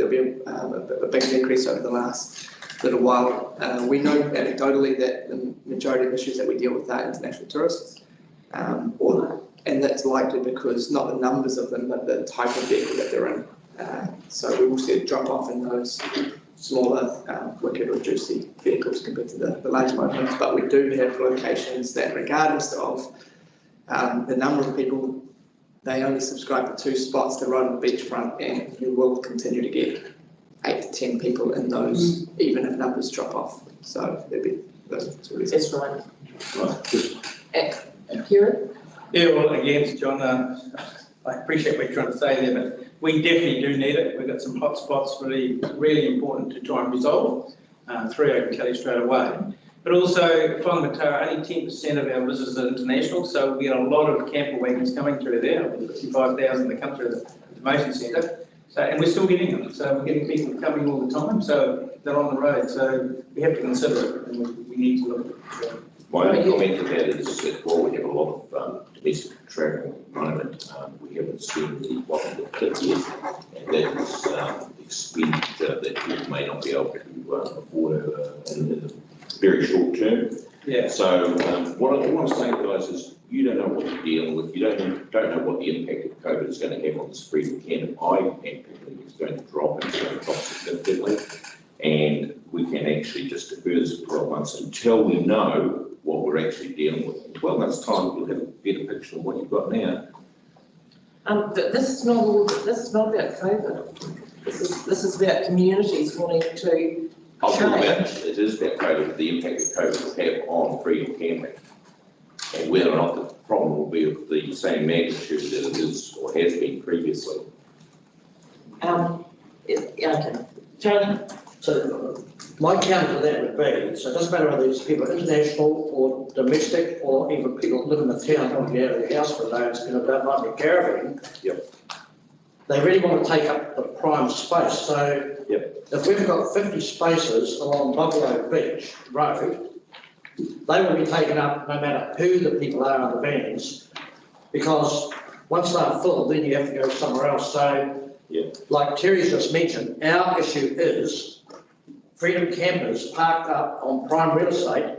be a big decrease over the last little while. We know anecdotally that the majority of issues that we deal with are international tourists, and that's likely because not the numbers of them, but the type of vehicle that they're in. So we will see a drop off in those smaller, wicked or juicy vehicles compared to the large motorhomes. But we do have locations that, regardless of the number of people, they only subscribe to 2 spots to ride on the beachfront, and you will continue to get 8 to 10 people in those, even if numbers drop off. So there'll be those 2 reasons. That's right. Kieran? Yeah, well, again, John, I I appreciate what you're trying to say there, but we definitely do need it. We've got some hot spots really, really important to try and resolve through I can tell you straight away. But also, Whangamata, only 10% of our visitors are international, so we get a lot of camper wagons coming through there, 55,000 that come through the motion centre. So, and we're still getting them, so we're getting people coming all the time, so they're on the road, so we have to consider it, and we need to look at it. My only comment to that is that while we have a lot of domestic travel at the moment, we haven't seen the bottom of the cliff yet, and that is expenditure that people may not be able to afford in the very short term. Yeah. So what I'm saying, guys, is you don't know what you're dealing with. You don't know what the impact of COVID is going to have on this freedom camp. I am thinking it's going to drop, and it's going to drop significantly, and we can actually just defer this for 12 months until we know what we're actually dealing with. In 12 months' time, you'll have a better picture of what you've got now. This is not about COVID. This is about communities wanting to change. It is about COVID, the impact that COVID will have on freedom camping, and whether or not the problem will be of the same magnitude that it is or has been previously. Okay. Tony? So my counter to that would be, so it doesn't matter whether these people are international or domestic or even people that live in the town or get out of their house for a day and spend a night in a caravan. Yep. They really want to take up the prime space. So if we've got 50 spaces along Buffalo Beach Road, they will be taken up no matter who the people are in the vans, because once they're full, then you have to go somewhere else. So like Terry's just mentioned, our issue is freedom campers parked up on prime real estate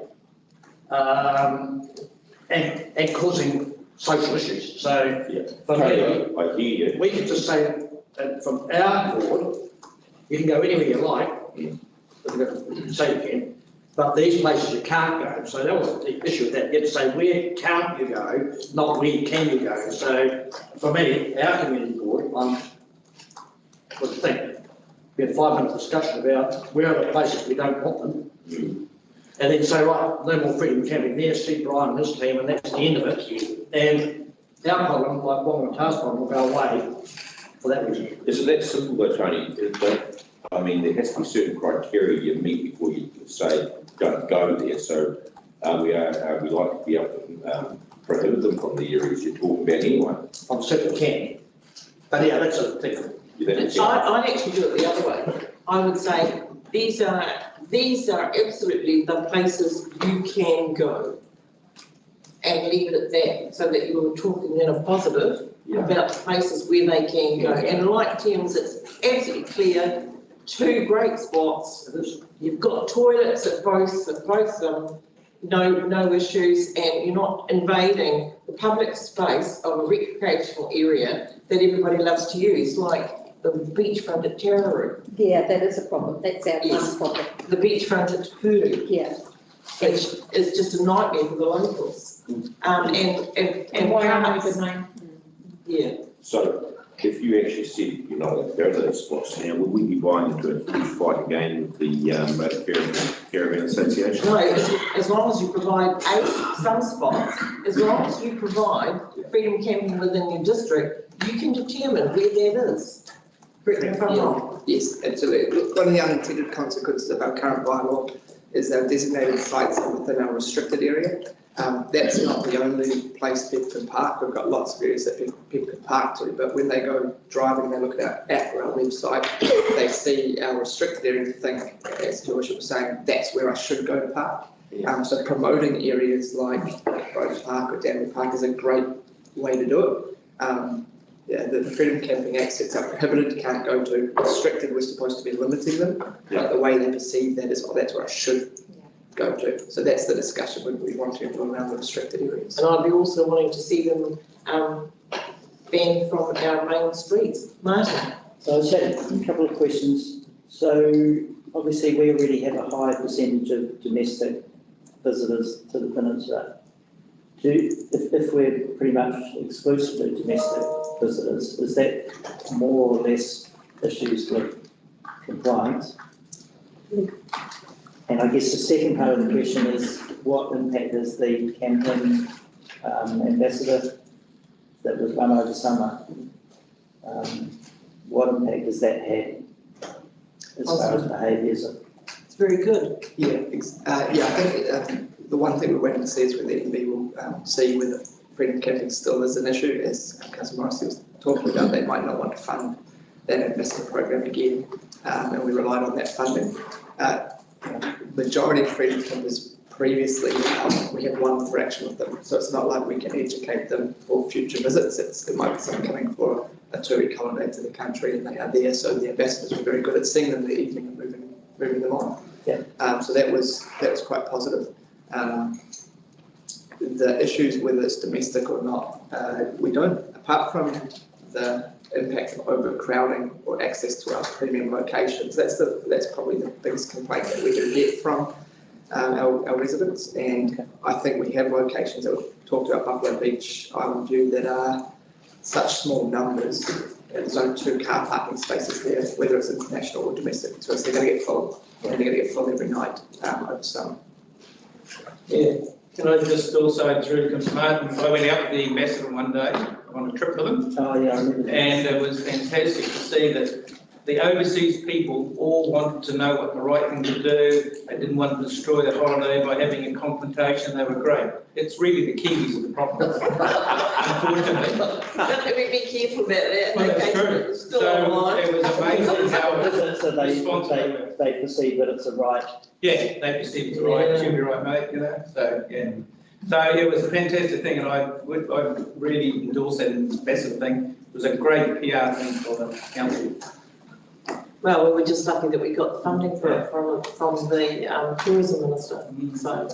and causing social issues. So for me, I hear you. We could just say that from our board, you can go anywhere you like, say you can, but these places you can't go. So that was the issue with that. You have to say where can't you go, not where can you go. So for me, our community board, what do you think? We had 5 minute discussion about where are the places we don't want them. And then say, right, no more freedom camping there, see Brian and his team, and that's the end of it. And our problem, like Whangamata's problem, will go away for that reason. Isn't that simple though, Tony? I mean, there has to be certain criteria you meet before you say don't go there. So we like to be able to prohibit them from the areas you're talking about anyway. I'm certain can. But yeah, that's a thing. I'd actually do it the other way. I would say these are absolutely the places you can go, and leave it at that, so that you were talking in a positive about the places where they can go. And like Thames, it's absolutely clear, 2 great spots. You've got toilets at both no issues, and you're not invading the public space of a recreational area that everybody loves to use, like the beachfront at Tararoo. Yeah, that is a problem. That's our one problem. The beachfront at Puru. Yeah. Which is just a nightmare for the locals. And why aren't we the main? Yeah. So if you actually said you're not going to go to those spots now, will we be buying into a huge fight again with the Motor Caravan Association? No, as long as you provide some spots, as long as you provide freedom camping within your district, you can determine where that is. Correct me if I'm wrong. Yes, absolutely. Look, one of the unintended consequences of our current bylaw is our designated sites within our restricted area. That's not the only place people can park. We've got lots of areas that people can park to, but when they go driving, they look at our app or our website, they see our restricted area and think, as Joyce was saying, that's where I should go to park. So promoting areas like Rose Park or Danbury Park is a great way to do it. The Freedom Camping Act sets up prohibited, can't go to, restricted, we're supposed to be limiting them, but the way they perceive that is, oh, that's where I should go to. So that's the discussion we want to do around the restricted areas. And I'd be also wanting to see them banned from our main streets. Martin? So I just had a couple of questions. So obviously we already have a high percentage of domestic visitors to the peninsula. If we're pretty much exclusively domestic visitors, is that more or less issues with compliance? And I guess the second part of the question is, what impact is the camping ambassador that was run over summer, what impact has that had as far as behaviours? It's very good. Yeah, I think the one thing we're waiting to see is whether the EB will see whether freedom camping still is an issue, as Councillor Morrissey was talking about. They might not want to fund that investment program again, and we relied on that funding. Majority of freedom campers previously, we had one interaction with them, so it's not like we can educate them for future visits. It might be someone coming for a 2-week holiday to the country and they are there, so the ambassadors were very good at seeing them in the evening and moving them on. Yeah. So that was quite positive. The issues, whether it's domestic or not, we don't, apart from the impact of overcrowding or access to our premium locations, that's probably the biggest complaint that we do get from our residents. And I think we have locations that we've talked about, Buffalo Beach, Island View, that are such small numbers. There's only 2 car parking spaces there, whether it's international or domestic tourists, they're going to get full. And they're going to get full every night over summer. Yeah, can I just also through Martin, I went out with the ambassador one day on a trip with him. Oh yeah, I remember that. And it was fantastic to see that the overseas people all wanted to know what the right thing to do. They didn't want to destroy the holiday by having a confrontation. They were great. It's really the Kiwis of the problem, unfortunately. But we be careful about that. Well, that's true. So it was amazing how So they perceive that it's a right. Yeah, they perceive it's right. It should be right, mate. You know. So yeah. So it was a fantastic thing, and I really endorse that ambassador thing. It was a great PR thing for the council. Well, we were just lucky that we got funding for it from the tourism minister. So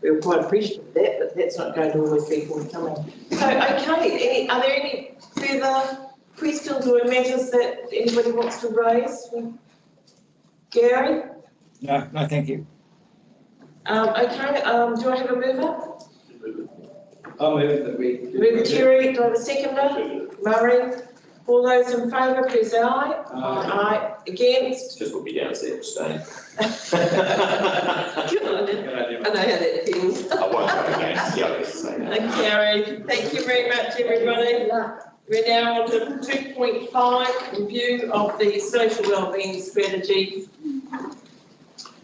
we were quite appreciative of that, but that's not going to always be forthcoming. So, okay, are there any further questions or matters that anybody wants to raise? Gary? No, thank you. Okay, do I have a mover? I'll move that we. Move Terry, do I have a seconder? Murray? All those in favour, please say aye. Aye. Against? Just put me down as the abstain. Good on you. I know how that feels. I won't vote against, yeah, I guess say that. Carried. Thank you very much, everybody. We're now on to 2.5, review of the social wellbeing strategy.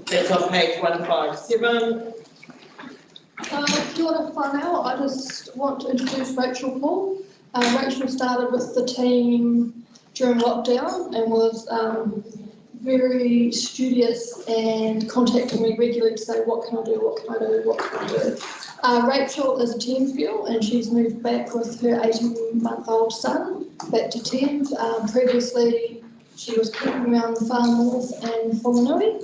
That's on page 157. Do you want to find out? I just want to introduce Rachel Paul. Rachel started with the team during lockdown and was very studious and contacting me regularly to say, what can I do, what can I do, what can I do. Rachel is a Thames girl and she's moved back with her 18-month-old son back to Thames. Previously, she was camping around the Far North and Whanganui,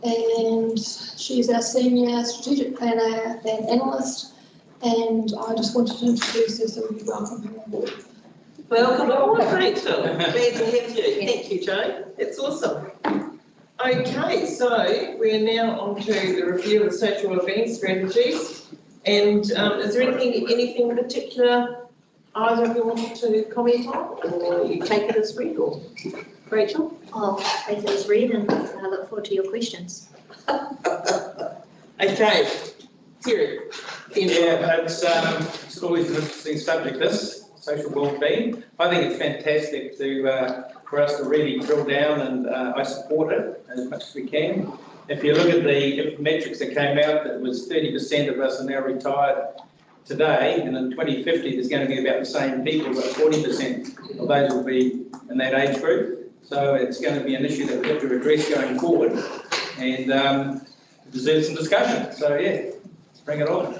and she's our senior strategic planner and analyst. And I just wanted to introduce her so we welcome her on board. Welcome aboard, Rachel. Glad to have you. Thank you, Jo. It's awesome. Okay, so we're now on to the review of the social wellbeing strategies. And is there anything in particular either of you wanted to comment on, or you take it as read, or Rachel? I'll take it as read and I look forward to your questions. Okay, Terry. Yeah, it's always an interesting subject, this social wellbeing. I think it's fantastic for us to really drill down, and I support it as much as we can. If you look at the metrics that came out, that was 30% of us are now retired today, and in 2050 there's going to be about the same people, but 40% of those will be in that age group. So it's going to be an issue that we have to address going forward, and deserves some discussion. So yeah, bring it on.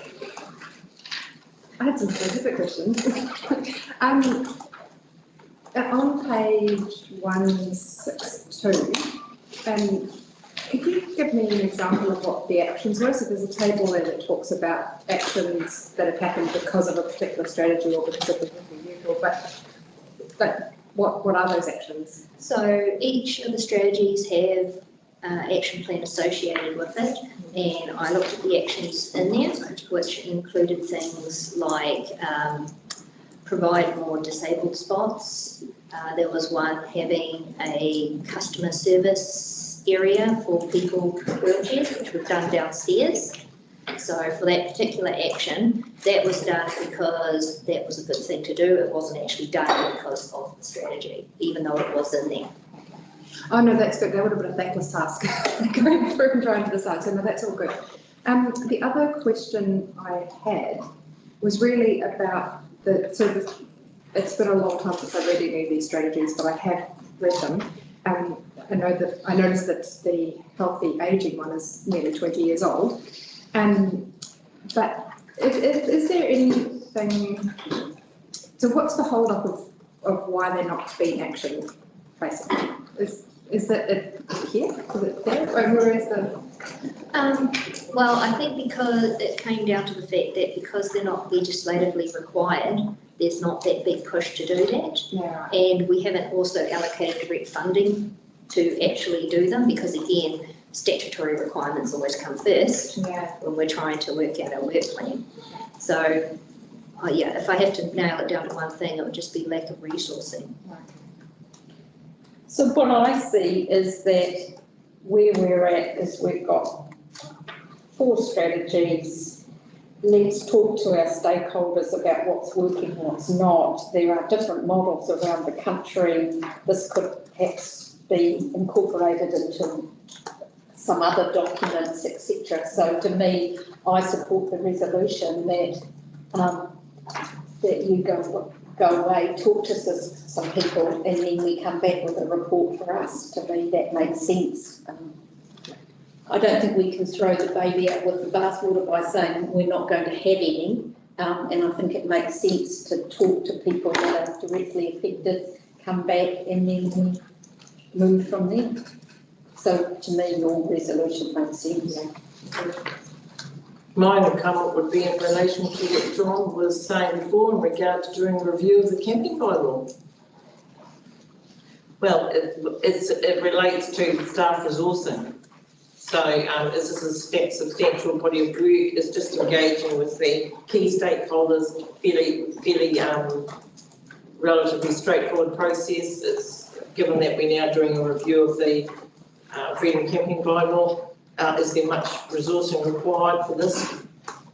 I had some specific questions. On page 162, could you give me an example of what the actions were? So there's a table there that talks about actions that have happened because of a particular strategy or because of the usual, but what are those actions? So each of the strategies have action plan associated with it, and I looked at the actions in there, which included things like provide more disabled spots. There was one having a customer service area for people with wheelchairs, which we've done downstairs. So for that particular action, that was done because that was a good thing to do. It wasn't actually done because of the strategy, even though it was in there. Oh, no, that's good. That would have been a thankless task, going through and trying to decide. So no, that's all good. The other question I had was really about it's been a long time since I've read any of these strategies, but I have read them. I noticed that the healthy ageing one is nearly 20 years old. But is there anything, so what's the hold up of why they're not being action, basically? Is that it here? Is it there? Or where is the? Well, I think because it came down to the fact that because they're not legislatively required, there's not that big push to do that. Yeah. And we haven't also allocated direct funding to actually do them because, again, statutory requirements always come first when we're trying to work out our work plan. So, yeah, if I have to nail it down to one thing, it would just be lack of resourcing. So what I see is that where we're at is we've got 4 strategies. Let's talk to our stakeholders about what's working, what's not. There are different models around the country. This could perhaps be incorporated into some other documents, etc. So to me, I support the resolution that that you go away, talk to some people, and then we come back with a report for us. To me, that makes sense. I don't think we can throw the baby out with the bathwater by saying we're not going to have any, and I think it makes sense to talk to people that are directly affected, come back, and then we move from there. So to me, your resolution makes sense. Mine comment would be in relation to what John was saying before in regard to doing a review of the camping bylaw. Well, it relates to staff resourcing. So is this a substantial body of work? It's just engaging with the key stakeholders, fairly relatively straightforward process. It's given that we're now doing a review of the freedom camping bylaw. Is there much resourcing required for this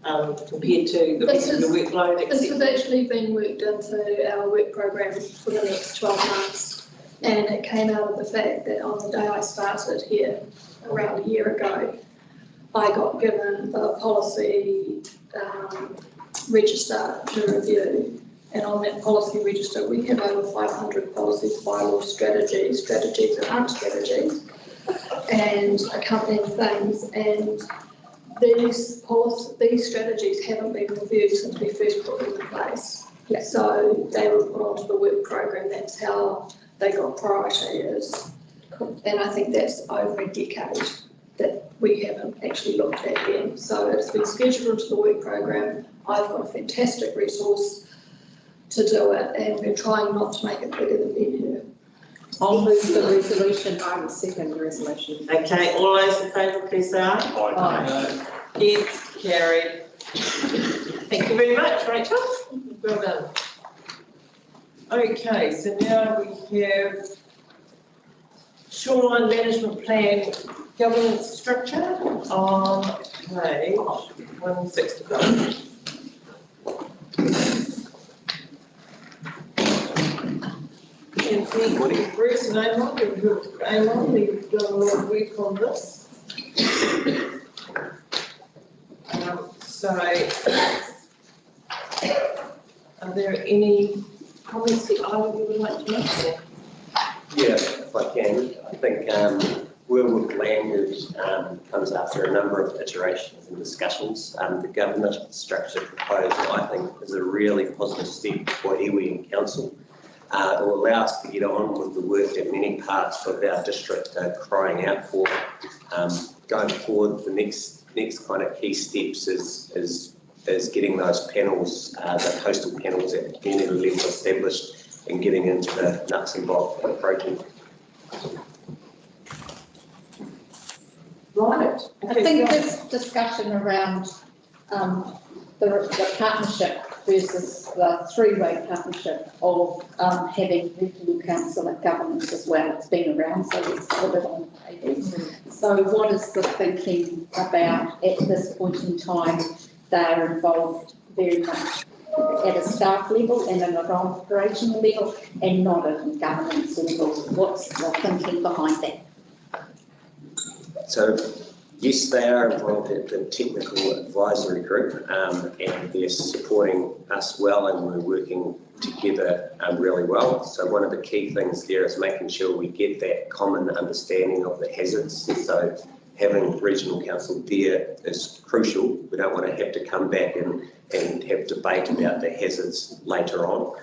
compared to the rest of the workload? This has actually been worked into our work program for the next 12 months, and it came out of the fact that on the day I started here around a year ago, I got given the policy register to review, and on that policy register we have over 500 policies, bylaws, strategies and unstrategies, and accompanying things, and these strategies haven't been reviewed since we first put them in place. Yeah. So they were put onto the work program. That's how they got priority is. And I think that's over a decade that we haven't actually looked at them. So it's been scheduled into the work program. I've got a fantastic resource to do it, and we're trying not to make it bigger than here. I'll move the resolution. I will second the resolution. Okay, all those in favour, please say aye. Aye. Yes, carried. Thank you very much, Rachel. Well done. Okay, so now we have shoreline management plan governance structure on page 165. And Bruce and Amon, we've done a lot of work on this. So, are there any comments that either of you would like to make? Yeah, if I can. I think where we've landed comes after a number of iterations and discussions. The governance structure proposed, I think, is a really positive step for iwi and council. It will allow us to get on with the work that many parts of our district are crying out for. Going forward, the next kind of key steps is getting those panels, the coastal panels at the community level established and getting into the nuts and bolts of the project. Right. I think this discussion around the partnership versus the three-way partnership of having regional council and governance as well. It's been around, so let's put it on the table. So what is the thinking about at this point in time? They're involved very much at a staff level and at an operational level and not at a governance level. What's the thinking behind that? So, yes, they are involved at the technical advisory group and they're supporting us well and we're working together really well. So one of the key things there is making sure we get that common understanding of the hazards. So having regional council there is crucial. We don't want to have to come back and have debate about the hazards later on.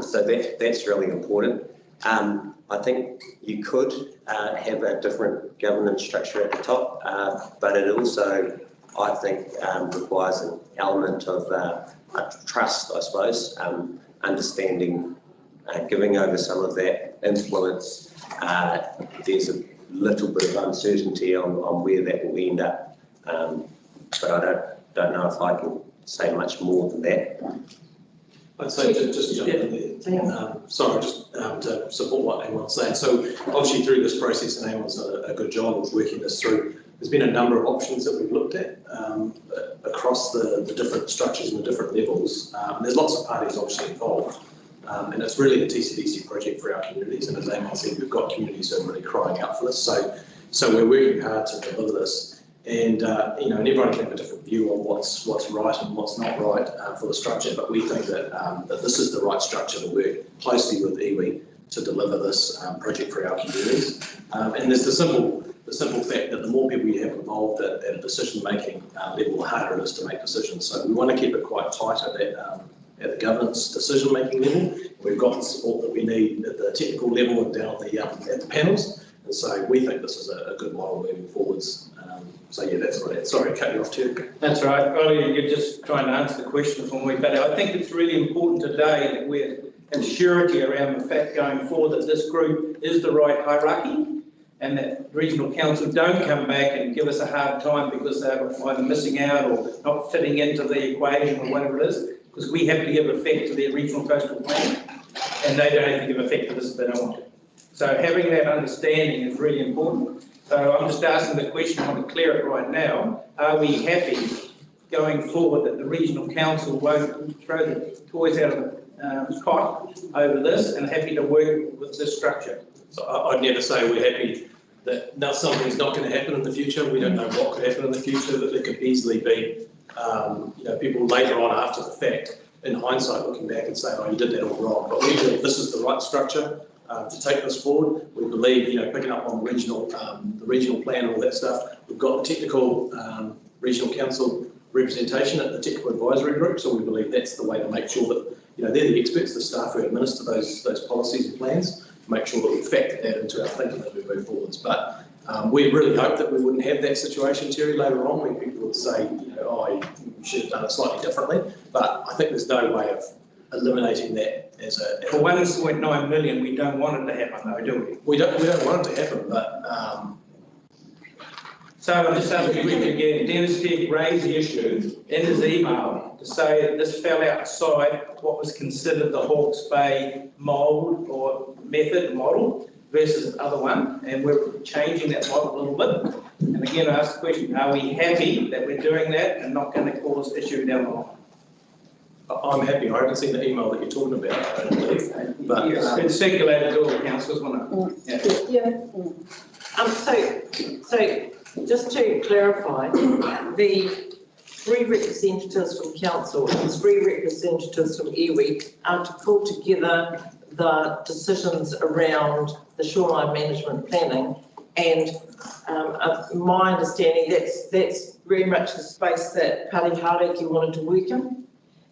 So that's really important. I think you could have a different governance structure at the top, but it also, I think, requires an element of trust, I suppose, understanding, giving over some of that influence. There's a little bit of uncertainty on where that will end up, but I don't know if I can say much more than that. I'd say just jump in there. Sorry, just to support what Angel's saying. So obviously through this process, and Angel's done a good job of working this through, there's been a number of options that we've looked at across the different structures and the different levels. And there's lots of parties obviously involved. And it's really a TCDC project for our communities. And as Angel said, we've got communities who are really crying out for this. So we're working hard to deliver this. And and everyone can have a different view on what's right and what's not right for the structure, but we think that that this is the right structure to work closely with iwi to deliver this project for our communities. And there's the simple fact that the more people you have involved at a decision-making level, the harder it is to make decisions. So we want to keep it quite tight at the governance decision-making level. We've got the support that we need at the technical level and down at the panels. And so we think this is a good model moving forwards. So yeah, that's what I had. Sorry, cut you off too. That's right. Earlier you're just trying to answer the question for me, but I think it's really important today that we have surety around the fact going forward that this group is the right hierarchy and that regional council don't come back and give us a hard time because they're either missing out or not fitting into the equation or whatever it is, because we have to give effect to their regional coastal plan and they don't have to give effect to this if they don't want to. So having that understanding is really important. So I'm just asking the question, I want to clear it right now. Are we happy going forward that the regional council won't throw the toys out of the cot over this and happy to work with this structure? So I'd never say we're happy that now something's not going to happen in the future. We don't know what could happen in the future, that there could easily be people later on after the fact, in hindsight, looking back and saying, oh, you did that all wrong. But we believe this is the right structure to take this forward. We believe, picking up on the regional plan and all that stuff, we've got the technical regional council representation at the technical advisory group, so we believe that's the way to make sure that they're the experts, the staff who administer those policies and plans, to make sure that we factor that into our thinking as we move forwards. But we really hope that we wouldn't have that situation, Terry, later on, when people would say, oh, you should have done it slightly differently. But I think there's no way of eliminating that as a... For 1.9 million, we don't want it to happen though, do we? We don't want it to happen, but... So I'm just asking you again, Dennis Peck raised the issue in his email to say that this fell outside what was considered the Hawke's Bay mould or method model versus the other one, and we're changing that model a little bit. And again, I ask the question, are we happy that we're doing that and not going to cause issue down the line? I'm happy. I haven't seen the email that you're talking about, I don't believe. But it's been circulated to all the councillors, wasn't it? Yeah. So just to clarify, the 3 representatives from council and 3 representatives from iwi are to pull together the decisions around the shoreline management planning, and my understanding that's very much the space that Pali Hareki wanted to work in.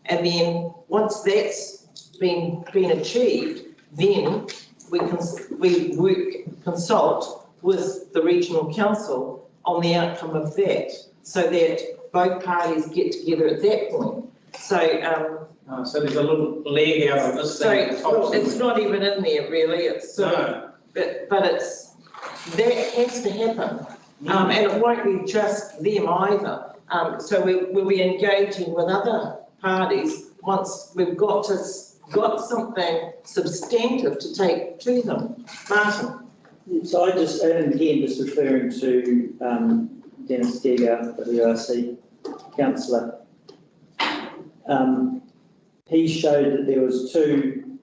And then once that's been achieved, then we consult with the regional council on the outcome of that, so that both parties get together at that point. So so there's a little leg out of this thing. So it's not even in there really. It's but it's that has to happen, and it won't be just them either. So we'll be engaging with other parties once we've got something substantive to take to them. Martin? So I just, and again, just referring to Dennis Deger, the WRC councillor. He showed that there was two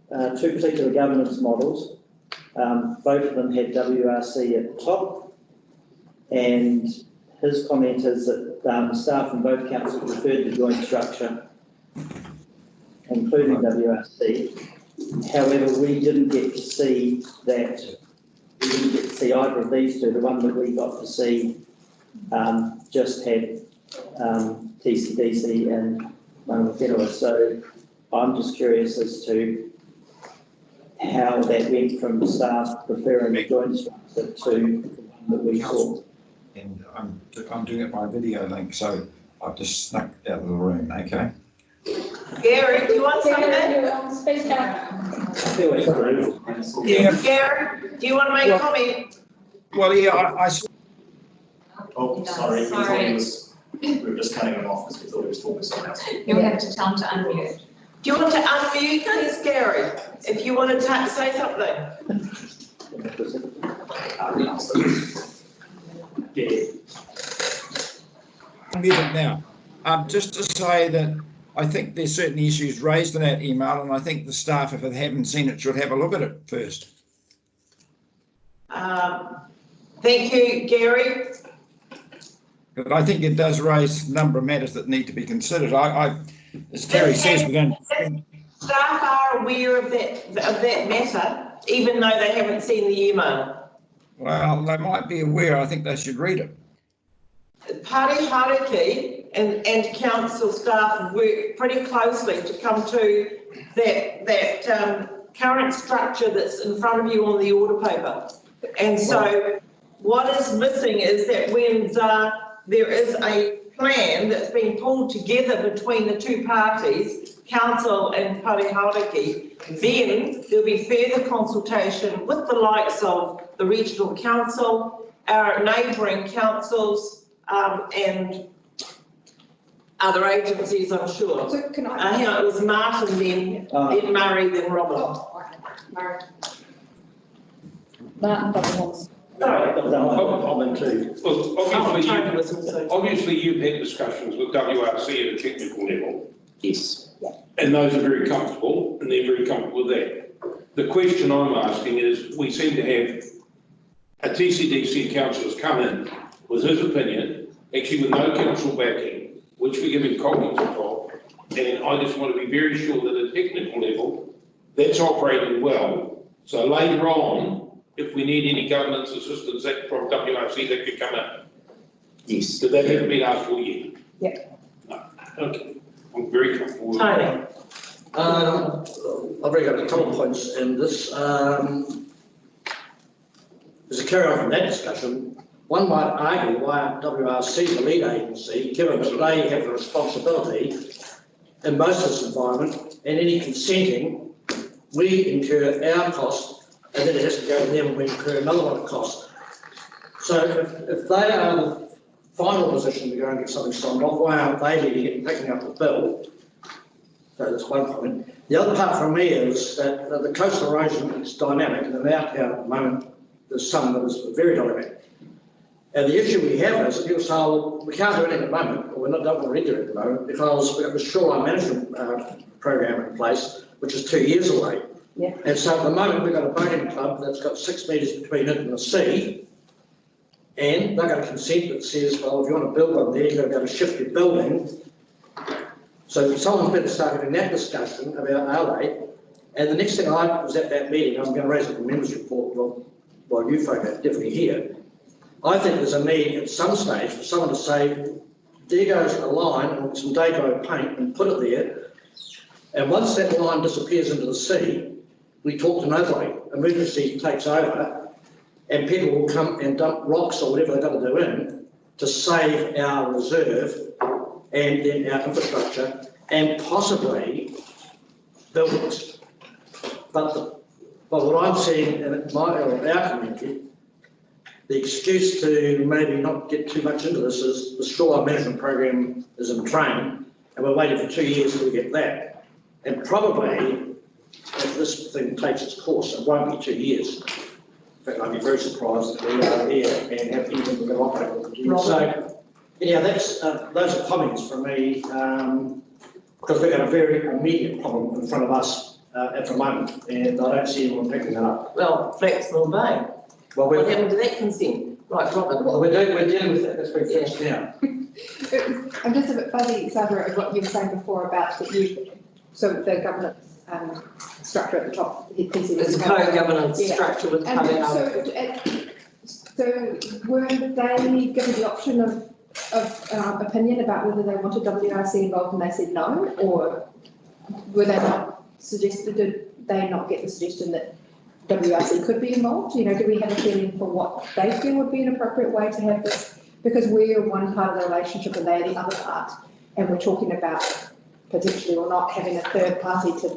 particular governance models. Both of them had WRC at the top, and his comment is that staff from both councils preferred the joint structure, including WRC. However, we didn't get to see that. We didn't get to see either of these two. The one that we got to see just had TCDC and Wellbeing. So I'm just curious as to how that went from staff preferring the joint structure to the one that we saw. And I'm doing it by video link, so I've just snuck out of the room, okay? Gary, do you want something? Yeah. Gary, do you want to make a comment? Well, yeah, I Oh, sorry, we were just cutting him off because we thought he was talking to someone else. You'll have to tell him to unmute. Do you want to unmute please, Gary, if you want to say something? Yeah. I'm muted now. Just to say that I think there's certain issues raised in that email, and I think the staff, if they haven't seen it, should have a look at it first. Thank you, Gary. But I think it does raise a number of matters that need to be considered. As Terry says, we don't. Staff are aware of that matter, even though they haven't seen the email. Well, they might be aware. I think they should read it. Party Haraki and council staff work pretty closely to come to that current structure that's in front of you on the order paper. And so what is missing is that when there is a plan that's been pulled together between the two parties, council and Party Haraki, then there'll be further consultation with the likes of the regional council, our neighbouring councils, and other agencies, I'm sure. So can I? It was Martin, then Murray, then Robin. Oh, Murray. Martin doesn't want Well, obviously you've had discussions with WRC at a technical level. Yes. And those are very comfortable, and they're very comfortable with that. The question I'm asking is, we seem to have a TCDC councillor's come in with his opinion, actually with no council backing, which we're giving comments of, and I just want to be very sure that at a technical level, that's operating well. So later on, if we need any governance assistance from WRC, that could come in. Yes. So that hasn't been asked for yet? Yeah. No. Okay. I'm very comfortable with Tony. that. I've already got a couple of points in this. As a carry on from that discussion, one might argue why WRC, the lead agency, given that they have the responsibility in most of this environment, and any consenting, we incur our cost, and then it has to go to them and we incur another one of cost. So if they are the final position to go and get something signed off, why aren't they leading it and picking up the bill? So that's one point. The other part for me is that the coastal erosion is dynamic, and in our town at the moment, there's some that is very dynamic. And the issue we have is that people say, well, we can't do anything at the moment, or we don't want to do it at the moment, because we've got the shoreline management program in place, which is 2 years away. Yeah. And so at the moment, we've got a boating club that's got 6 metres between it and the sea, and they've got a consent that says, well, if you want to build one there, you've got to be able to shift your building. So someone's better start having that discussion about are they? And the next thing I was at that meeting, I'm going to raise it in the members' report while you folk are definitely here. I think there's a need at some stage for someone to say, there goes a line and some Dago paint and put it there. And once that line disappears into the sea, we talk to nobody. Emergency takes over and people will come and dump rocks or whatever they've got to do in to save our reserve and then our infrastructure and possibly buildings. But what I'm seeing in our community, the excuse to maybe not get too much into this is the shoreline management program is in train, and we're waiting for 2 years till we get that. And probably, if this thing takes its course, it won't be 2 years. In fact, I'd be very surprised if we are here and have even we're going to operate with 2 years. So, yeah, that's, those are comments from me, because we've got a very immediate problem in front of us at the moment, and I don't see anyone picking it up. Well, Flaxmill Bay. Well, What happened to that consent? Right, Robin. Well, we're dealing with that, that's been fixed now. I'm just a bit fuzzy, Sandra, of what you were saying before about so the governance structure at the top. It's a co-governance structure with cutting out. So were they given the option of opinion about whether they wanted WRC involved and they said no, or were they not suggested, did they not get the suggestion that WRC could be involved? You know, do we have a feeling for what they feel would be an appropriate way to have this? Because we're one part of the relationship and they're the other part, and we're talking about potentially or not having a third party to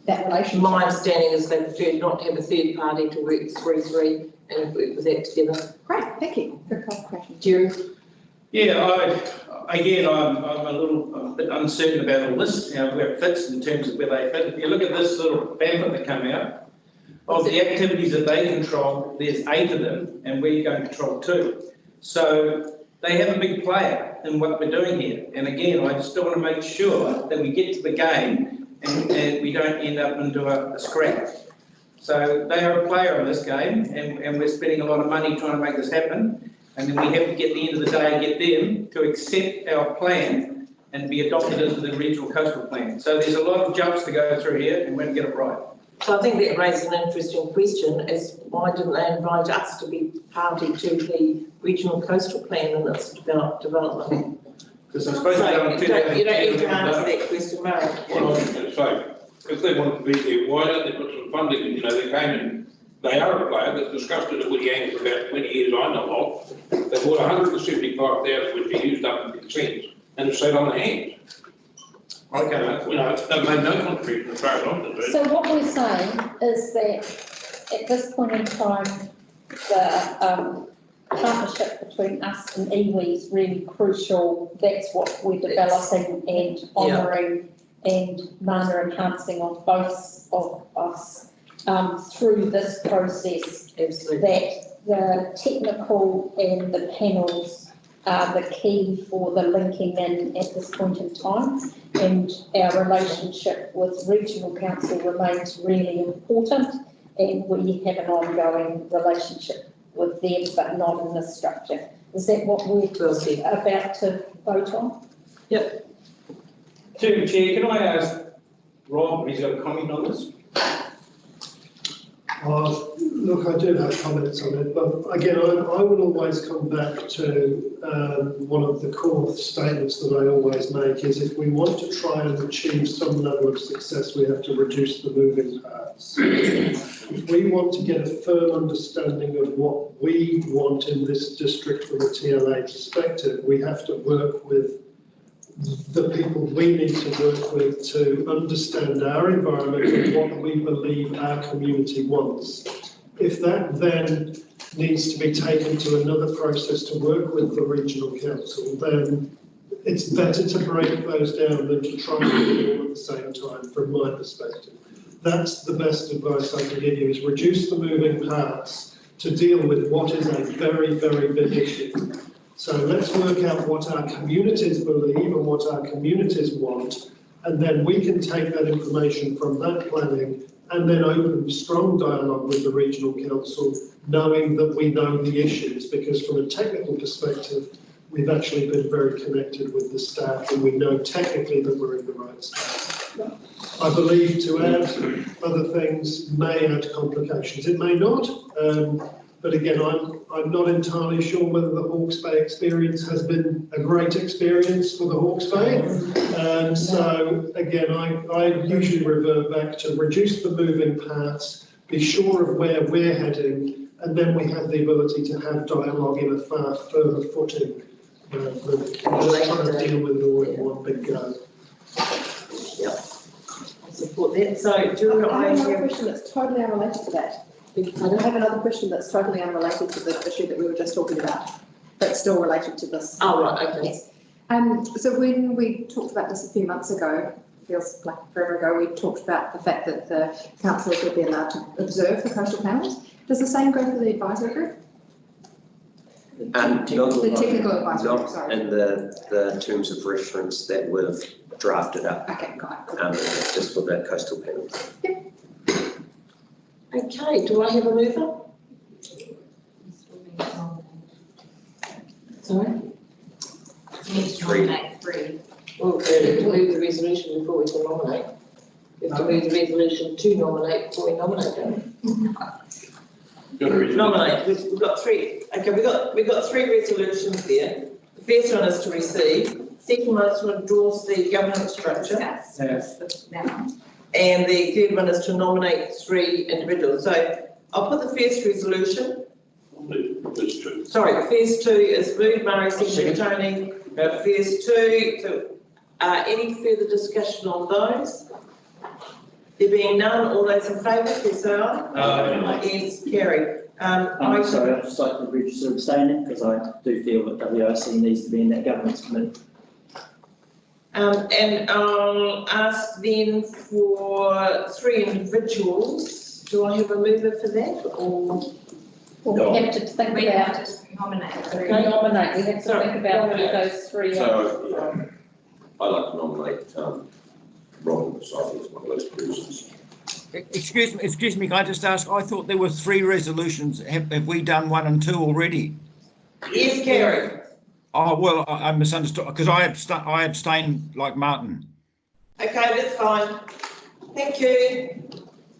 that relationship. My understanding is they prefer not to have a third party to work 3-3 and work with that together. Great, thank you. Good clarification. Jerry? Yeah, I'm a bit uncertain about all this, where it fits in terms of where they fit. If you look at this little pamphlet that came out, of the activities that they control, there's 8 of them, and we're going to control 2. So they have a big player in what we're doing here. And again, I just want to make sure that we get to the game and we don't end up into a scrap. So they are a player in this game, and we're spending a lot of money trying to make this happen. And then we have to get the end of the day, get them to accept our plan and be adopted into the regional coastal plan. So there's a lot of jumps to go through here, and we're going to get it right. So I think that raises an interesting question, is why didn't they invite us to be party to the regional coastal plan and its development? Because I suppose you don't need to answer that question, Murray. What I was going to say, if they wanted to be there, why don't they put some funding? You know, they came in, they are a player that's discussed it at Woody Ang for about 20 years, I know of. They bought 175,000, which they used up in consents, and it stayed on the hands. Okay, you know, they've made no contribution as far as I'm concerned. So what we're saying is that at this point in time, the partnership between us and iwi is really crucial. That's what we're developing and honouring and mana enhancing on both of us through this process. Absolutely. That the technical and the panels are the key for the linking in at this point in time, and our relationship with regional council remains really important, and we have an ongoing relationship with them, but not in this structure. Is that what we're about to vote on? Yep. Chair, can I ask Rob, he's got a comment on this? Look, I do have comments on it, but again, I would always come back to one of the core statements that I always make is if we want to try and achieve some level of success, we have to reduce the moving parts. If we want to get a firm understanding of what we want in this district from a TLA perspective, we have to work with the people we need to work with to understand our environment and what we believe our community wants. If that then needs to be taken to another process to work with the regional council, then it's better to break those down than to try and do it all at the same time, from my perspective. That's the best advice I can give you, is reduce the moving parts to deal with what is a very, very big issue. So let's work out what our communities believe and what our communities want, and then we can take that information from that planning and then open strong dialogue with the regional council, knowing that we know the issues, because from a technical perspective, we've actually been very connected with the staff and we know technically that we're in the right space. I believe to add other things may add complications. It may not. But again, I'm not entirely sure whether the Hawke's Bay experience has been a great experience for the Hawke's Bay. So again, I usually revert back to reduce the moving parts, be sure of where we're heading, and then we have the ability to have dialogue in a far further footing than just trying to deal with it all in one big go. Yep. I support that. So do you I have another question that's totally unrelated to that. I have another question that's totally unrelated to the issue that we were just talking about, but still related to this. Oh, right, okay. Yes. So when we talked about this a few months ago, feels like forever ago, we talked about the fact that the councillors would be allowed to observe the coastal panels. Does the same go for the advisory group? The technical advisory group, sorry. In the terms of reference that we've drafted up. Okay, got it. Just for the coastal panels. Okay, do I have a mover? Sorry? Three. Well, we have to move the resolution before we can nominate. We have to move the resolution to nominate before we nominate, don't we? Nominate, we've got three. Okay, we've got three resolutions there. The first one is to receive, second one is to endorse the governance structure. Yes. And the third one is to nominate three individuals. So I'll put the first resolution. Sorry, the first two is moved, Murray, seconded Tony. First two, so any further discussion on those? There being none, all those in favour, please say aye. Against, carried. I'm sorry, I'd just like to register abstaining because I do feel that WIC needs to be in that governance committee. And I'll ask then for three individuals. Do I have a mover for that or? Well, we have to think We about. have to nominate. We nominate, we have to think about who those three are. So, I'd like to nominate Robin, because I think it's one of those persons. Excuse me, can I just ask, I thought there were three resolutions. Have we done 1 and 2 already? Yes, Gary. Oh, well, I misunderstood, because I abstained like Martin. Okay, that's fine. Thank you.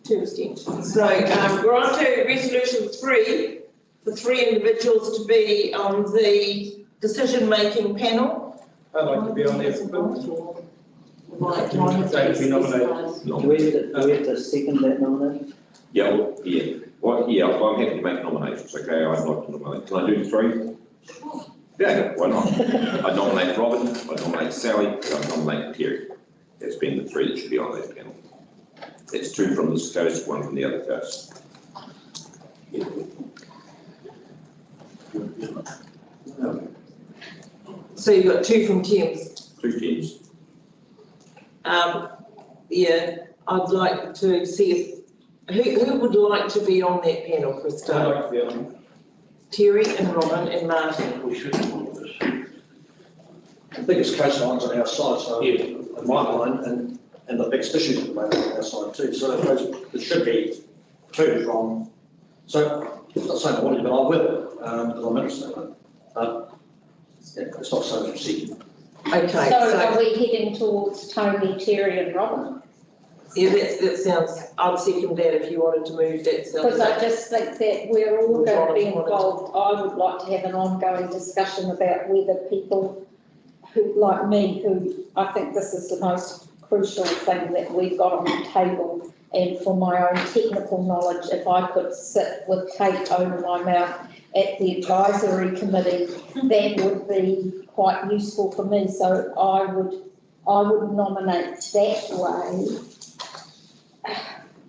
2 abstentions. So we're on to resolution 3 for 3 individuals to be on the decision-making panel. I'd like to be on there. Right, They to be nominated. Do we have to second that nomination? Yeah, well, yeah, well, I'm happy to make nominations, okay, I'd like to nominate, can I do 3? Yeah, why not? I nominate Robin, I nominate Sally, and I nominate Terry. That's been the 3 that should be on that panel. That's 2 from this coast, 1 from the other coast. So you've got 2 from Thames. 2 teams. Yeah, I'd like to see if, who would like to be on that panel for a I'd start? like to be on. Terry and Robin and Martin. We should do this. The biggest coastlines on our side, so in my mind, and the biggest issues at the moment on our side too. So there should be 2 from. So I'm not saying I want to, but I will because I'm interested in it. But it's not so seeking. Okay. So are we heading towards Tony, Terry and Robin? Yeah, that sounds, I'd second that if you wanted to move that. Because I just think that we're all going to be involved. I would like to have an ongoing discussion about whether people who, like me, who I think this is the most crucial thing that we've got on the table, and for my own technical knowledge, if I could sit with tape over my mouth at the advisory committee, that would be quite useful for me. So I would nominate that way.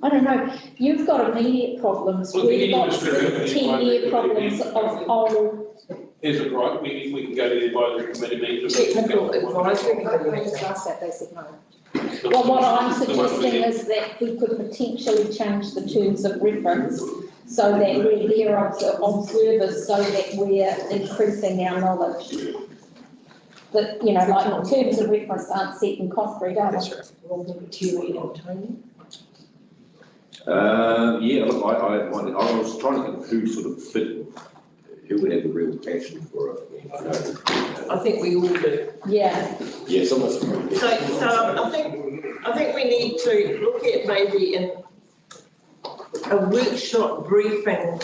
I don't know, you've got immediate problems, Well, we've got the 10-year problems of whole. Is it right? We can go to the advisory committee meeting. Technical advisory We discussed that, they said no. Well, what I'm suggesting is that we could potentially change the terms of reference so that we're there observers, so that we're increasing our knowledge. That, you know, like terms of reference aren't set in concrete, are they? Terry and Tony. Yeah, look, I was trying to think who sort of fit, who would have a real passion for it. You know. I think we all do. Yeah. Yeah, some of us. So I think we need to look at maybe in a workshop briefing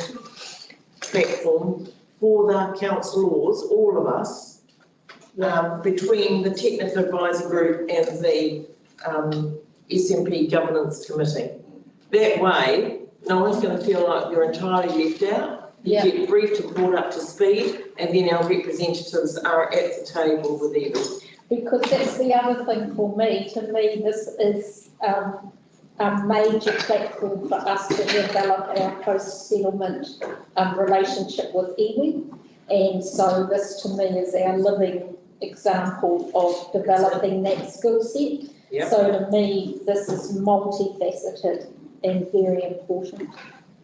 platform for the councillors, all of us, between the technical advisory group and the SMP governance committee. That way, no one's going to feel like you're entirely left out. You get briefed and brought up to speed, and then our representatives are at the table with them. Because that's the other thing for me. To me, this is a major platform for us to develop our post-settlement relationship with iwi. And so this to me is our living example of developing that skill set. Yep. So to me, this is multifaceted and very important.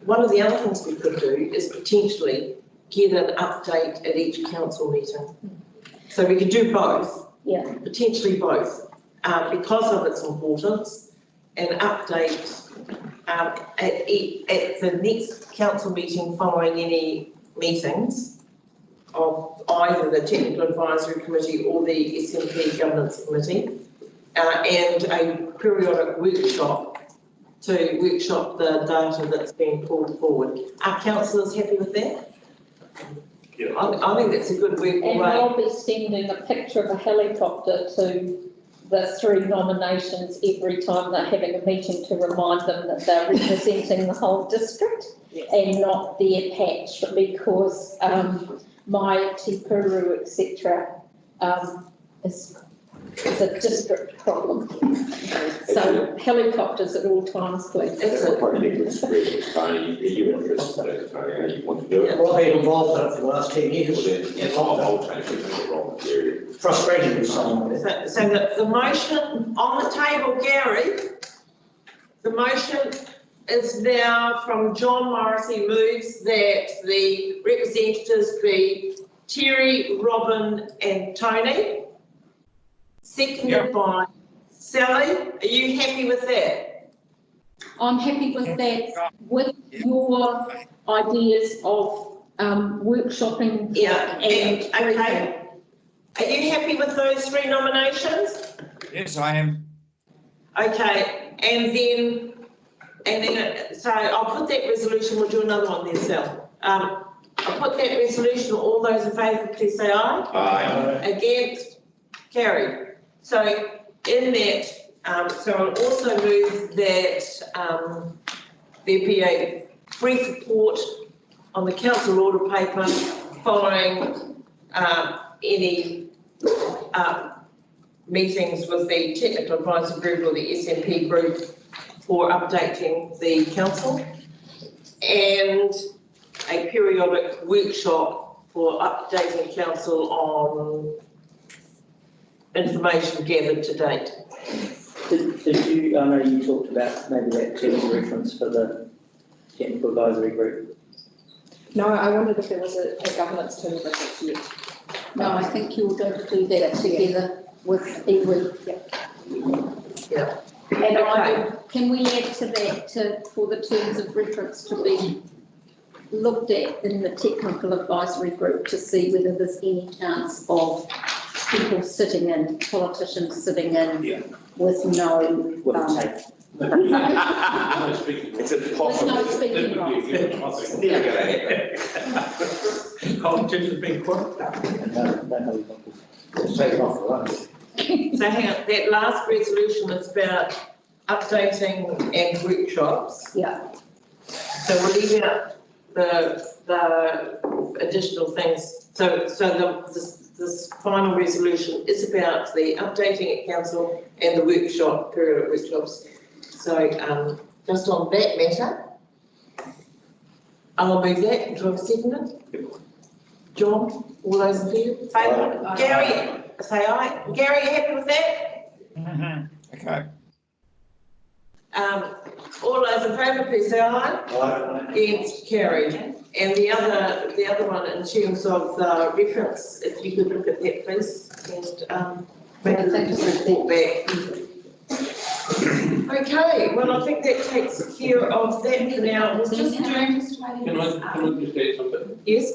One of the other things we could do is potentially get an update at each council meeting. So we could do both. Yeah. Potentially both, because of its importance, an update at the next council meeting following any meetings of either the Technical Advisory Committee or the SNP Governance Committee, and a periodic workshop to workshop the data that's been pulled forward. Are councillors happy with that? Yeah. I think that's a good workable And way. I'll be sending a picture of a helicopter to the 3 nominations every time they're having a meeting to remind them that they're representing the whole district and not their patch, because my Te Puru, etc., is a district problem. So helicopters at all times, please. That's probably a good spread, Tony. Are you interested in it, Tony? How you want to do it? Well, I've been involved in it for the last 10 years. Well, then, it's not a whole change, it's the wrong period. Frustrating with some of it. So the motion on the table, Gary, the motion is now from John Morrissey moves that the representatives be Terry, Robin and Tony. Seconded by Sally. Are you happy with that? I'm happy with that, with your ideas of workshopping. Yeah, and okay. Are you happy with those 3 nominations? Yes, I am. Okay, and then, so I'll put that resolution, we'll do another one then, Sal. I'll put that resolution, all those in favour, please say aye. Aye. Against, carried. So in that, so I'll also move that there be a brief report on the council order paper following any meetings with the Technical Advisory Group or the SNP Group for updating the council, and a periodic workshop for updating council on information gathered to date. Did you, I know you talked about maybe that term reference for the Technical Advisory Group. No, I wondered if there was a governance term reference yet. No, I think you're going to do that together with iwi. Yeah. And can we add to that for the terms of reference to be looked at in the Technical Advisory Group to see whether there's any chance of people sitting in, politicians sitting in with no. It's impossible. No speaking rights. It's never going to happen. Politicians being quiet. Take off the run. So hang on, that last resolution is about updating and workshops. Yeah. So we'll leave out the additional things. So this final resolution is about the updating at council and the workshop, periodic workshops. So just on that matter, I'll move that. Do I have a second? John, all those in favour? Gary, say aye. Gary, you happy with that? Okay. All those in favour, please say aye. Aye. Against, carried. And the other one in terms of the reference, if you could look at that, please, and maybe just report back. Okay, well, I think that takes care of that for now. We'll just do. Can I just add something? Yes.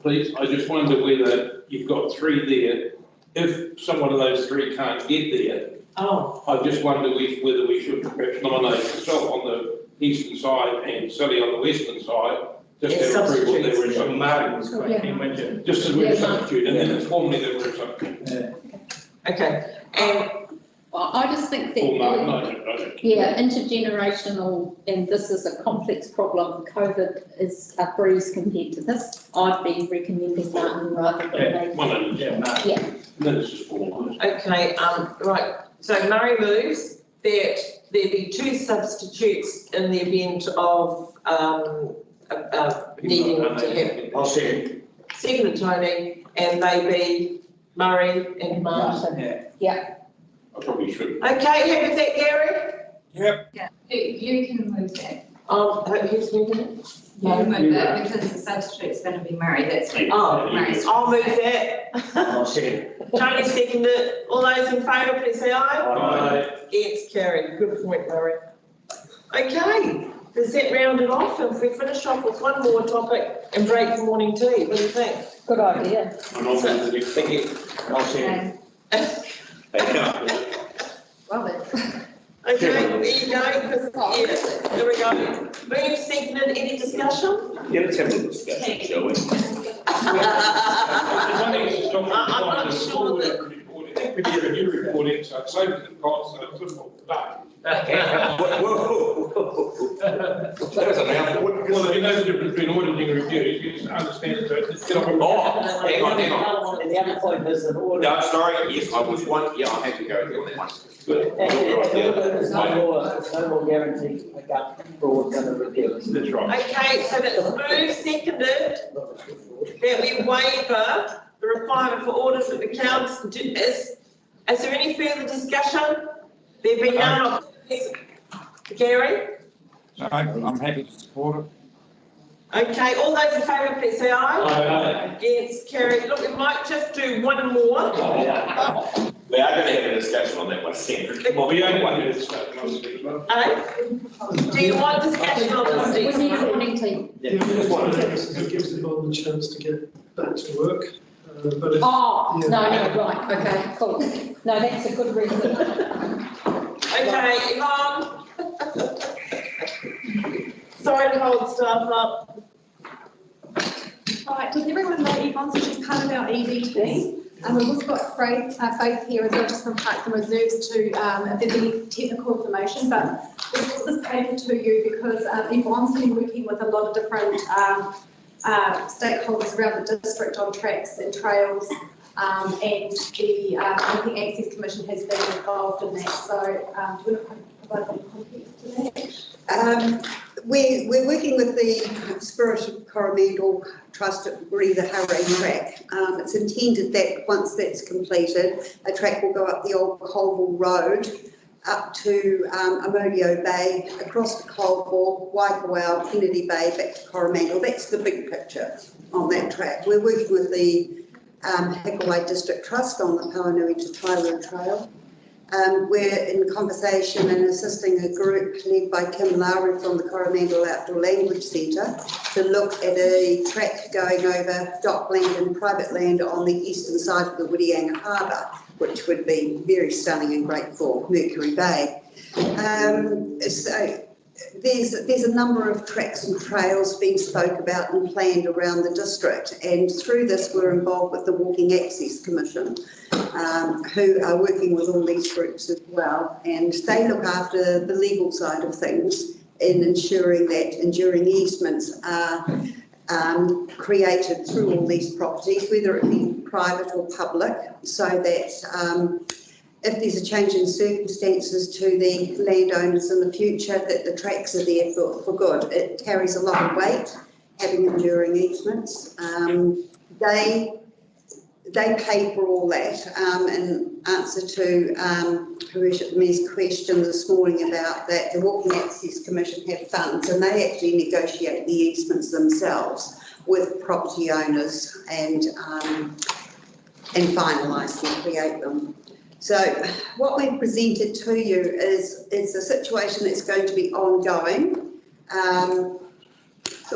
Please, I just wonder whether you've got 3 there. If someone of those 3 can't get there, I just wonder whether we should perhaps nominate yourself on the eastern side and Sally on the western side. Just to approval that we're some Martin's just as we're a substitute, and then it's formally that we're a substitute. Okay, and well, I just think that intergenerational, and this is a complex problem. COVID is a breeze compared to this. I've been recommending Martin rather than Okay, right. So Murray moves that there be 2 substitutes in the event of needing to have. I'll second. Second, Tony, and they be Murray and Martin. I probably should. Okay, happy with that, Gary? Yep. Yeah, you can move that. Who's moving it? You can move that because the substitute's going to be Murray, that's what. Murray's. I'll move that. I'll second. Tony seconded. All those in favour, please say aye. Aye. It's carried. Good point, Murray. Okay, does that round it off? If we finish off with one more topic and break for morning tea, what do you think? Good idea. I'm not going to do. Thank you. I'll second. Well then. Okay, there you go, here we go. Move seconded, any discussion? Yeah, let's have a little discussion, shall we? I'm not sure that. I think we need a new reporting, so it's over the cost, so it's simple today. That was a mouthful. Well, you know the difference between auditing and reviews, you just understand that. Hang on. And the other point is that audit. No, sorry, yes, I was one, yeah, I have to go with that one. Good. There's no more guarantee a gut fraud going to repeal. That's right. Okay, so that's moved seconded that we waiver the requirement for audit of accounts. Is there any further discussion? There being none. Gary? No, I'm happy to support it. Okay, all those in favour, please say aye. Aye. Yes, carried. Look, we might just do one more. We are going to have a discussion on that one, Sandra. Well, we only want to discuss it. Do you want discussion on this? We need a morning tea. It gives the board a chance to get back to work. But if, Oh, yeah. no, right, okay, cool. No, that's a good reason. Okay, Yvonne. Sorry to hold staff up. Right, does everyone know Yvonne, so she's part of our ED team? And we've also got Faith here as well, just from Parks and Reserves to, if there's any technical information, but we've put this paper to you because Yvonne's been working with a lot of different stakeholders around the district on tracks and trails, and the Wellbeing Access Commission has been involved in that. So, do you want to provide any context to that? We're working with the Coromandel Trust to agree the Hurray track. It's intended that once that's completed, a track will go up the old Colville Road up to Amodio Bay, across to Colville, Waikowau, Kennedy Bay, back to Coromandel. That's the big picture on that track. We're working with the Hakawai District Trust on the Pawanui to Tairua Trail. We're in conversation and assisting a group led by Kim Lowry from the Coromandel Outdoor Language Centre to look at a track going over dockland and private land on the eastern side of the Whitianga Harbour, which would be very stunning and great for Mercury Bay. So there's a number of tracks and trails being spoke about and planned around the district, and through this we're involved with the Wellbeing Access Commission, who are working with all these groups as well, and they look after the legal side of things in ensuring that enduring easements are created through all these properties, whether it be private or public, so that if there's a change in circumstances to the landowners in the future, that the tracks are there for good. It carries a lot of weight, having enduring easements. They pay for all that. In answer to Harishit Me's question this morning about that, the Wellbeing Access Commission have funds and they actually negotiate the easements themselves with property owners and finalise them, create them. So what we've presented to you is a situation that's going to be ongoing.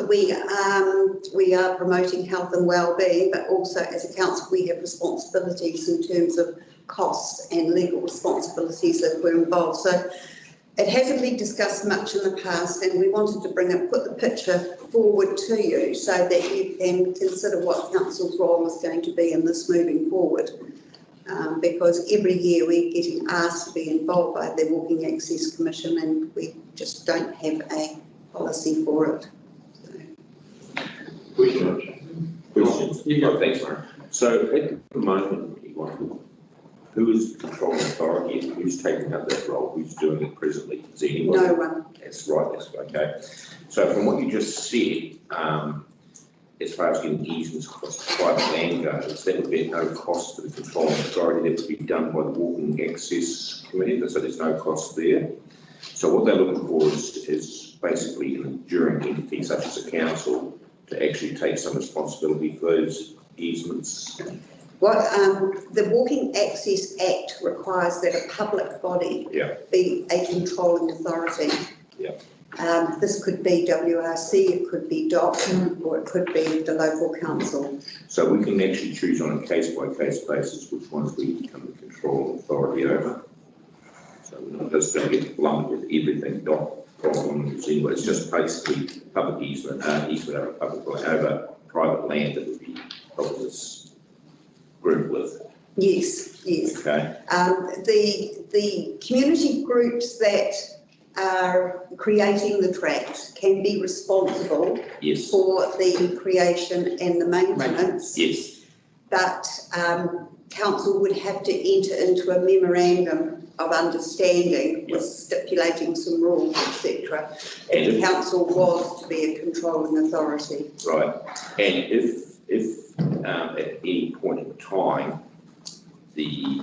We are promoting health and wellbeing, but also as a council we have responsibilities in terms of costs and legal responsibilities that we're involved. So it hasn't been discussed much in the past, and we wanted to put the picture forward to you so that you can consider what council's role is going to be in this moving forward. Because every year we're getting asked to be involved by the Wellbeing Access Commission, and we just don't have a policy for it. Questions? Oh, thanks, Mark. So at the moment, who is the controlling authority? Who's taking up that role? Who's doing it presently? Is anyone? No one. That's right, that's okay. So from what you just said, as far as getting easements across the private landowners, that would be at no cost to the controlling authority. That would be done by the Walking Access Committee, so there's no cost there. So what they're looking for is basically an enduring entity such as a council to actually take some responsibility for those easements. What the Walking Access Act requires that a public body be a controlling authority. This could be WRC, it could be DOC, or it could be the local council. So we can actually choose on a case-by-case basis which ones we become the controlling authority over. So we're not just going to get lumped with everything, DOC problems, anyway. It's just basically public easement over public over private land that would be helping this group with. Yes, yes. Okay. The community groups that are creating the tracks can be responsible for the creation and the maintenance. Yes. But council would have to enter into a memorandum of understanding with stipulating some rules, etc. If the council was to be a controlling authority. Right. And if at any point in time the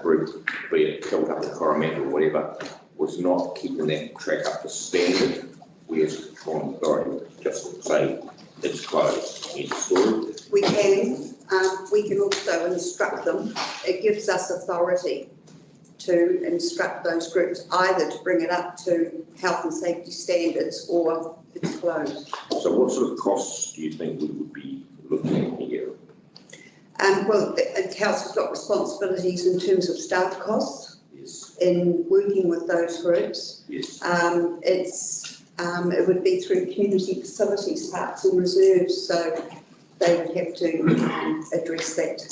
group, be it Thames-Coromandel or whatever, was not keeping that track up to standard, we as a controlling authority just say it's closed, it's stored. We can also instruct them. It gives us authority to instruct those groups either to bring it up to health and safety standards or it's closed. So what sort of costs do you think we would be looking at here? Well, the council's got responsibilities in terms of staff costs. Yes. In working with those groups. Yes. It would be through community facilities, parks and reserves, so they would have to address that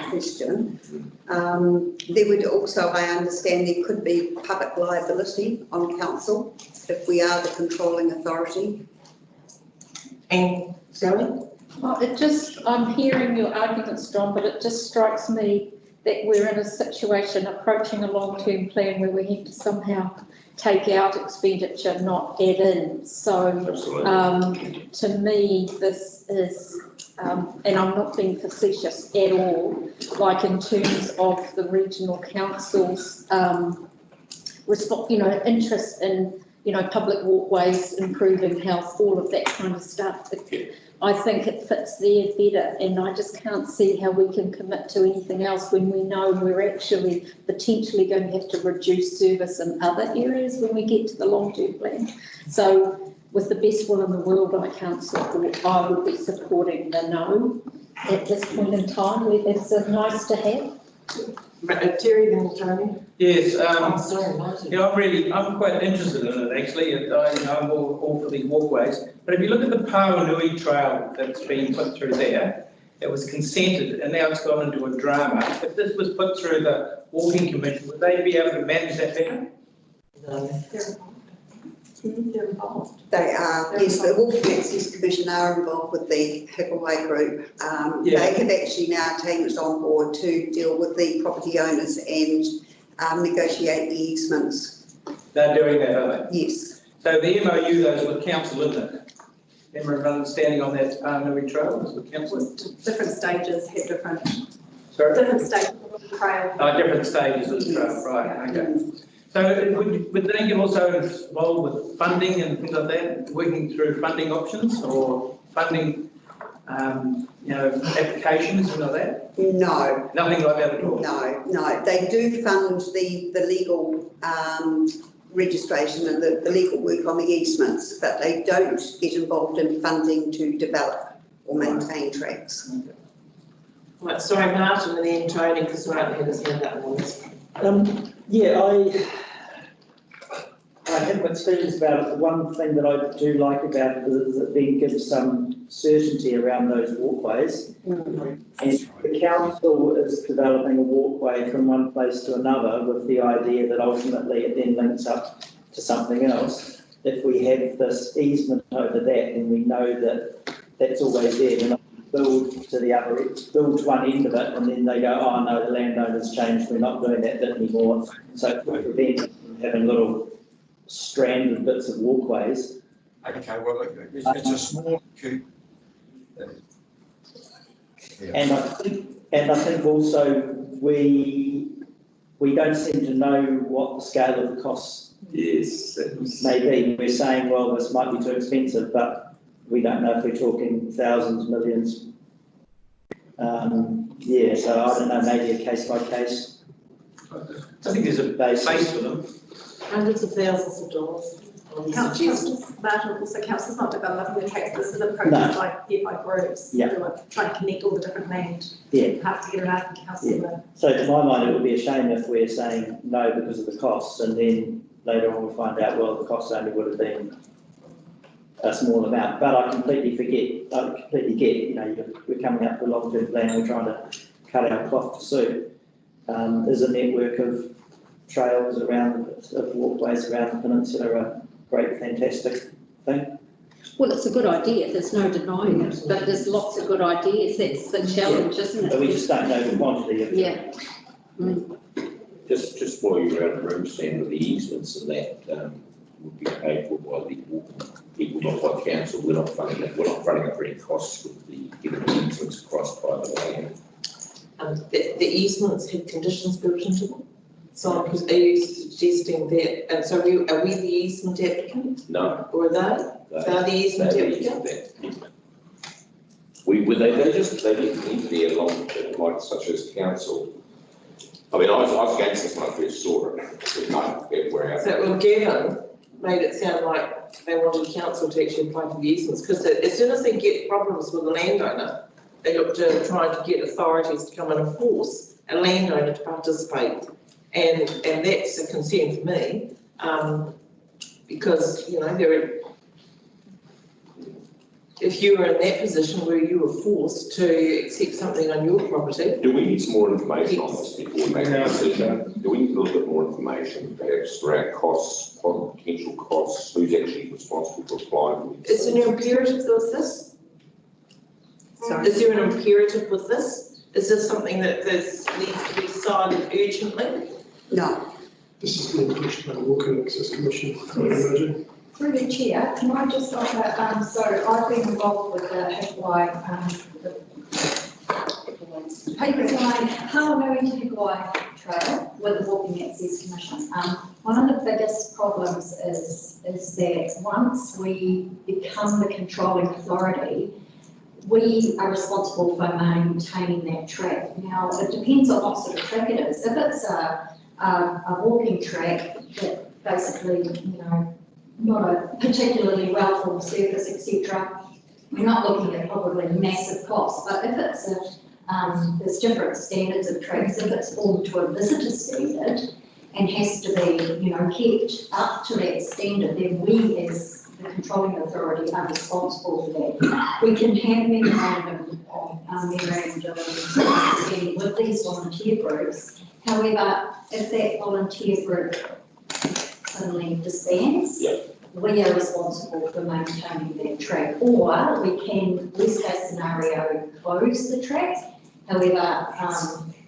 question. There would also, I understand, there could be public liability on council if we are the controlling authority. And Sally? Well, I'm hearing your arguments, John, but it just strikes me that we're in a situation approaching a long-term plan where we have to somehow take out expenditure, not add in. So to me, this is, and I'm not being facetious at all, like in terms of the regional council's interest in, public walkways, improving health, all of that kind of stuff. I think it fits there better, and I just can't see how we can commit to anything else when we know we're actually potentially going to have to reduce service in other areas when we get to the long-term plan. So with the best will in the world, I would be supporting the no at this point in time. It's nice to have. Terry, then Tony. Yes, I'm sorry, I'm quite interested in it actually. I'm all for these walkways. But if you look at the Pawanui Trail that's been put through there, it was consented and now it's gone into a drama. If this was put through the Walking Commission, would they be able to manage that better? They're involved. They are, yes, the Walking Access Commission are involved with the Hickleway group. They have actually now taken it on board to deal with the property owners and negotiate the easements. They're doing that, are they? Yes. So the MOU, those with council, isn't it? Memorandum of understanding on that Pawanui Trail is with council? Different stages have different. Sorry? Different stages of the trail. Different stages of the trail, right, okay. So would they get also involved with funding and things like that, working through funding options or funding, applications and all that? No. Nothing like that at all? No. They do fund the legal registration and the legal work on the easements, but they don't get involved in funding to develop or maintain tracks. Okay. Right, sorry, Martin, and then Tony, because Martin had his hand up on this. I have mixed feelings about it. The one thing that I do like about it is that it gives some certainty around those walkways. And the council is developing a walkway from one place to another with the idea that ultimately it then links up to something else. If we have this easement over that, then we know that that's always there. We're not build to one end of it and then they go, oh no, the landowner's changed, we're not doing that bit anymore. So to prevent having little stranded bits of walkways. Okay, well, it's a small issue. And I think also we don't seem to know what the scale of the costs may be. We're saying, well, this might be too expensive, but we don't know if we're talking thousands, millions. Yeah, so I don't know, maybe a case by case. I think there's a base for them. Hundreds of thousands of dollars. Councillors Martin, also councillors not developing the text, this is a process by groups. Yeah. Who are trying to connect all the different land. Yeah. Have to get it out in council. Yeah. So to my mind, it would be a shame if we're saying no because of the costs, and then later on we find out, well, the costs only would have been a small amount. But I completely get, you know, we're coming up with a long-term plan, we're trying to cut our cloth to suit. There's a network of trails around, of walkways around the peninsula, a great, fantastic thing. Well, it's a good idea, there's no denying it, but there's lots of good ideas, that's the challenge, isn't it? But we just don't know the quantity of. Yeah. Just while you're out of room, Stan, with the easements and that would be paid for by the people, not by council. We're not funding it. We're not running up any costs with the getting the easements across private land. The easements have conditions built into them. So are you suggesting that, and so are we the easement applicant? No. Or are they? They're the easement applicant? They just need there long term, like such as council. I mean, I was against this when I first saw it. So, Gavin made it sound like they wanted council to actually apply for the easements, because as soon as they get problems with the landowner, they look to try to get authorities to come and enforce a landowner to participate. And that's a concern for me, because, you know, if you were in that position where you were forced to accept something on your property. Do we need some more information on this before we make a decision? Do we need a little bit more information, perhaps around costs, potential costs, who's actually responsible for applying for these? Is there an imperative with this? Sorry. Is there an imperative with this? Is this something that needs to be decided urgently? No. This is being pushed by the Walking Access Commission, I imagine. Through the chair, can I just offer, so I've been involved with the Hikuai, Papers Line, Hawanoe to Hikuai Trail with the Walking Access Commission. One of the biggest problems is that once we become the controlling authority, we are responsible for maintaining that track. Now, it depends on what sort of track it is. If it's a walking track that basically, you know, not a particularly well-formed surface, etc., we're not looking at probably massive costs. But if it's there's different standards of tracks. If it's formed to a visitor standard and has to be, you know, kept up to that standard, then we as the controlling authority are responsible for that. We can have memorandum with these volunteer groups. However, if that volunteer group suddenly disbands, we are responsible for maintaining that track. Or we can, worst case scenario, close the track. However,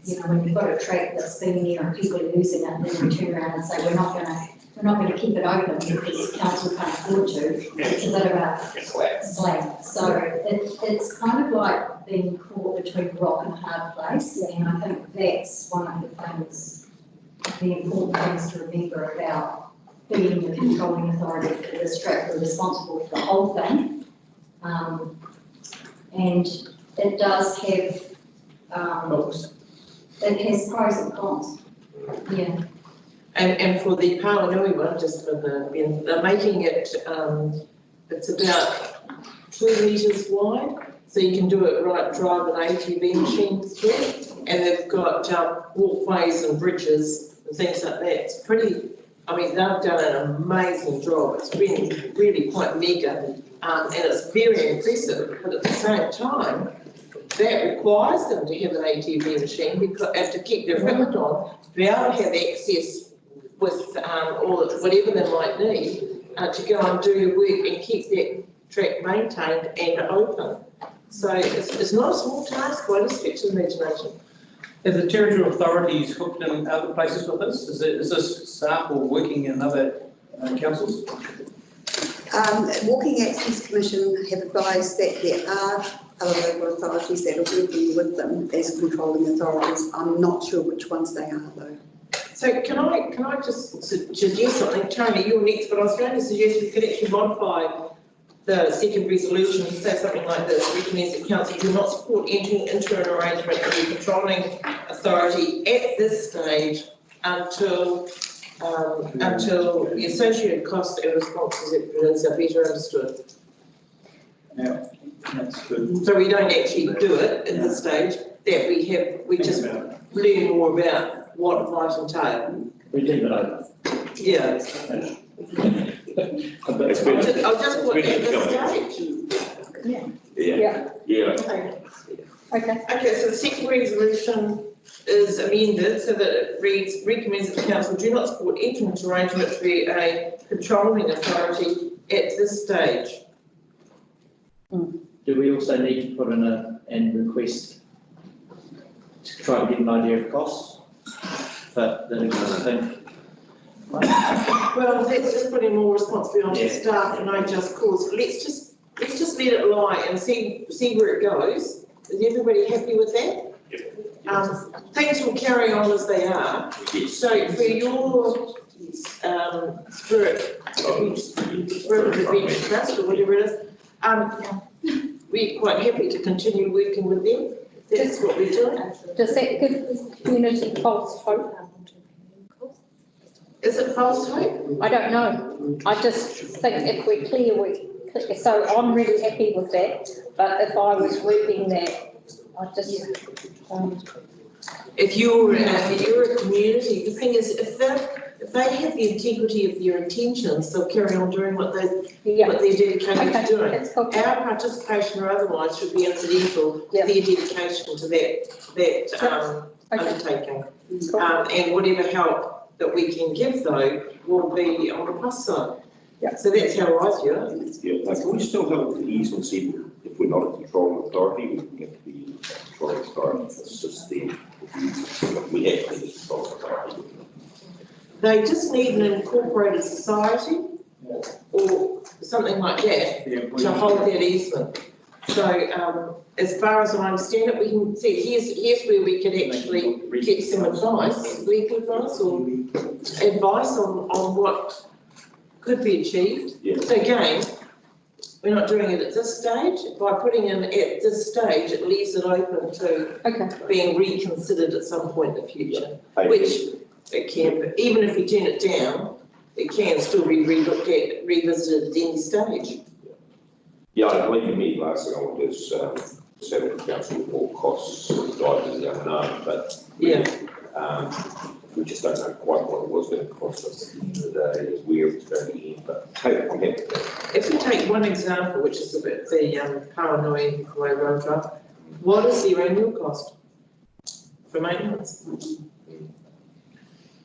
you know, when you've got a track that's been there and people are using it, then we turn around and say we're not going to keep it open because council can't afford to. It's a bit of a slack. So it's kind of like being caught between a rock and a hard place. And I think that's one of the things, the important things to remember about being the controlling authority for this track. We're responsible for the whole thing. And it does have, it has pros and cons. Yeah. And for the Pawanui one, just for they're making it, it's about 2 metres wide, so you can do it right, drive an ATV machine through it, and they've got walkways and bridges and things like that. It's pretty, I mean, they've done an amazing job. It's been really quite mega, and it's very impressive, but at the same time, that requires them to have an ATV machine because, and to keep their equipment on, to be able to have access with all of whatever they might need to go and do your work and keep that track maintained and open. So it's not a small task by any stretch of the imagination. Have the territorial authorities hooked in other places with this? Is this staff or working in other councils? Walking Access Commission have advised that there are other local authorities that are working with them as controlling authorities. I'm not sure which ones they are though. So can I just suggest something? Tony, you're next, but I was going to suggest we could actually modify the second resolution to say something like this: recommends that council do not support entering into an arrangement with the controlling authority at this stage until the associated costs and responsibilities are better understood. Yeah, that's good. So we don't actually do it at this stage, that we just learn more about what it might entail. We leave it open. Yeah. I'll just put it at this stage. Yeah. Okay, so the second resolution is amended so that it reads, recommends that the council do not support entering into arrangement to be a controlling authority at this stage. Do we also need to put in and request to try and get an idea of costs for the existing? Well, that's just putting more responsibility on the staff and no just cause. Let's just let it lie and see where it goes. Is everybody happy with that? Things will carry on as they are. So for your spirit of adventure trust or whatever it is, we're quite happy to continue working with them. That's what we're doing. Does that give the community false hope? Is it false hope? I don't know. I just think if we're clear, so I'm really happy with that. But if I was reading that, I just. If you're a community, the thing is, if they have the integrity of their intentions, they'll carry on doing what they're dedicated to doing. Our participation or otherwise should be incidental to their dedication to that undertaking. And whatever help that we can give though will be on the plus side. So that's how I view it. Yeah, can we still have the easement even if we're not a controlling authority? We can get to be a controlling authority. It's just the we have to be a controlling authority. They just need an incorporated society or something like that to hold that easement. So as far as I understand it, we can see here's where we could actually get some advice, legal advice or advice on what could be achieved. So again, we're not doing it at this stage. By putting in at this stage, it leaves it open to being reconsidered at some point in the future, which it can, even if we turn it down, it can still be relooked at, revisited at any stage. Yeah, I believe you me last thing I want is settle the council with more costs, dive to the unknown, but we just don't know quite what it was going to cost us at the end of the day, as where it's going to end, but I'm happy with that. If we take one example, which is the Paranui Way Road Drive, what is the annual cost for maintenance?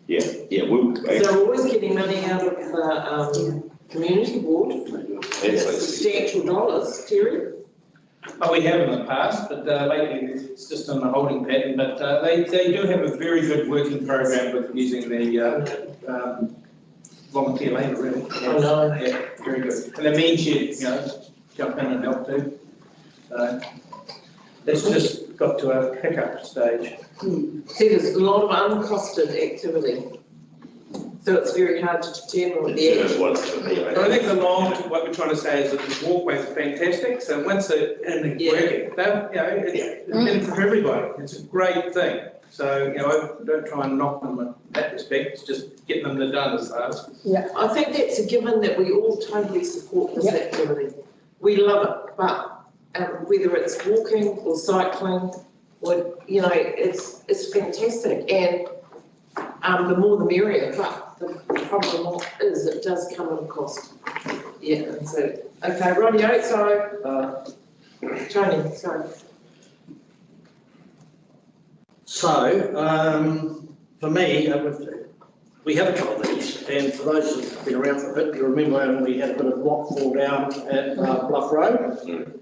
They're always getting money out of the community board. It's substantial dollars, Terry. Oh, we have in the past, but lately it's just on the holding pattern. But they do have a very good working program with using the volunteer labour, really. I know. Yeah, very good. And the mean shed, jump in and help too. So it's just got to a hiccup stage. See, there's a lot of uncosted activity. So it's very hard to determine what the actual. I think what we're trying to say is that the walkways are fantastic. So once they're in and working, it's in for everybody. It's a great thing. So I don't try and knock them in that respect. It's just getting them done as fast. Yeah, I think that's a given that we all totally support this activity. We love it, but whether it's walking or cycling, or it's fantastic, and the more the merrier. But the problem is it does come at a cost. Yeah, so okay, rightio. So Tony, sorry. So for me, we have a couple of these, and for those who've been around for a bit, you remember when we had a bit of rock fall down at Bluff Road?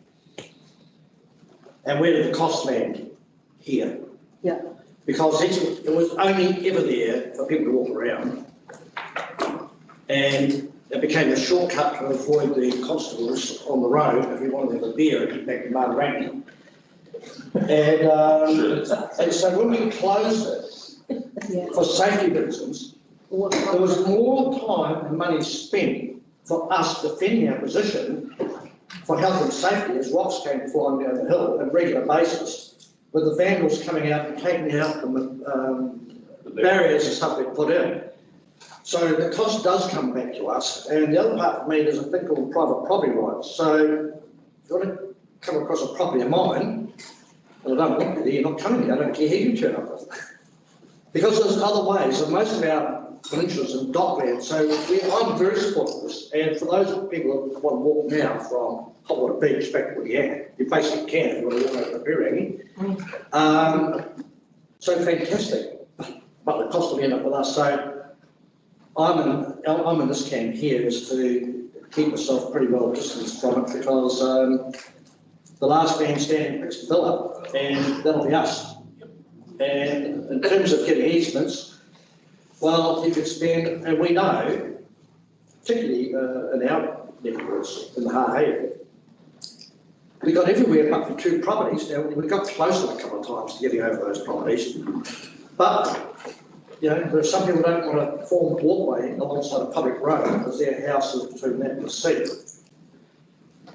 And where did the cost land? Here. Yeah. Because it was only ever there for people to walk around. And it became a shortcut to avoid the constables on the road if we wanted to have a beer and get back to Margaret. And so when we closed it for safety reasons, there was more time and money spent for us defending our position for health and safety as rocks came flying down the hill on a regular basis, with the vandals coming out and taking out the barriers and stuff we put in. So the cost does come back to us. And the other part for me is a thing called private property rights. So if you want to come across a property of mine, and I don't want you there, you're not coming there, I don't care who you turn up with. Because there's other ways, and most of our peninsulas and dockland, so I'm very supportive of this. And for those people who want to walk now from Hotwater Beach back to Leanne, you basically can if you want to walk over the Birringy. So fantastic, but the cost will end up with us. So I'm in this camp here is to keep myself pretty well distanced from it, because the last man standing picks the bill up, and that'll be us. And in terms of getting easements, well, you could spend, and we know, particularly in our neighbourhoods in the Hahei area, we got everywhere but for 2 properties. Now, we got closer a couple of times to getting over those properties, but you know, there are some people who don't want to form a walkway alongside a public road because their house is between that and the sea.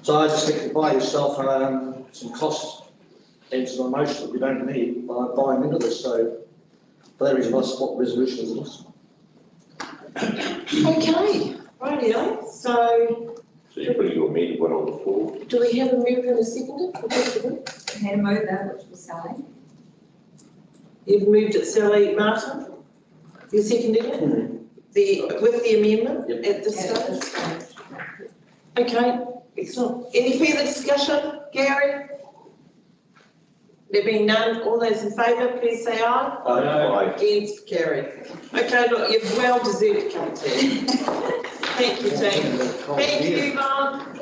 So I just think you buy yourself some cost and some emotion that you don't need by buying into this. So for that reason, I support the resolution as it is. Okay, rightio. So you're putting your amended one on the floor? do we have a mover and a seconder? We had a mover, which was Sally. You've moved it, Sally. Martin? You seconded it? With the amendment at this stage? Okay, excellent. Any further discussion, Gary? There being none, all those in favour, please say aye. Aye. Against, carried. Okay, look, you've well deserved cup of tea. Thank you, team. Thank you, Mark.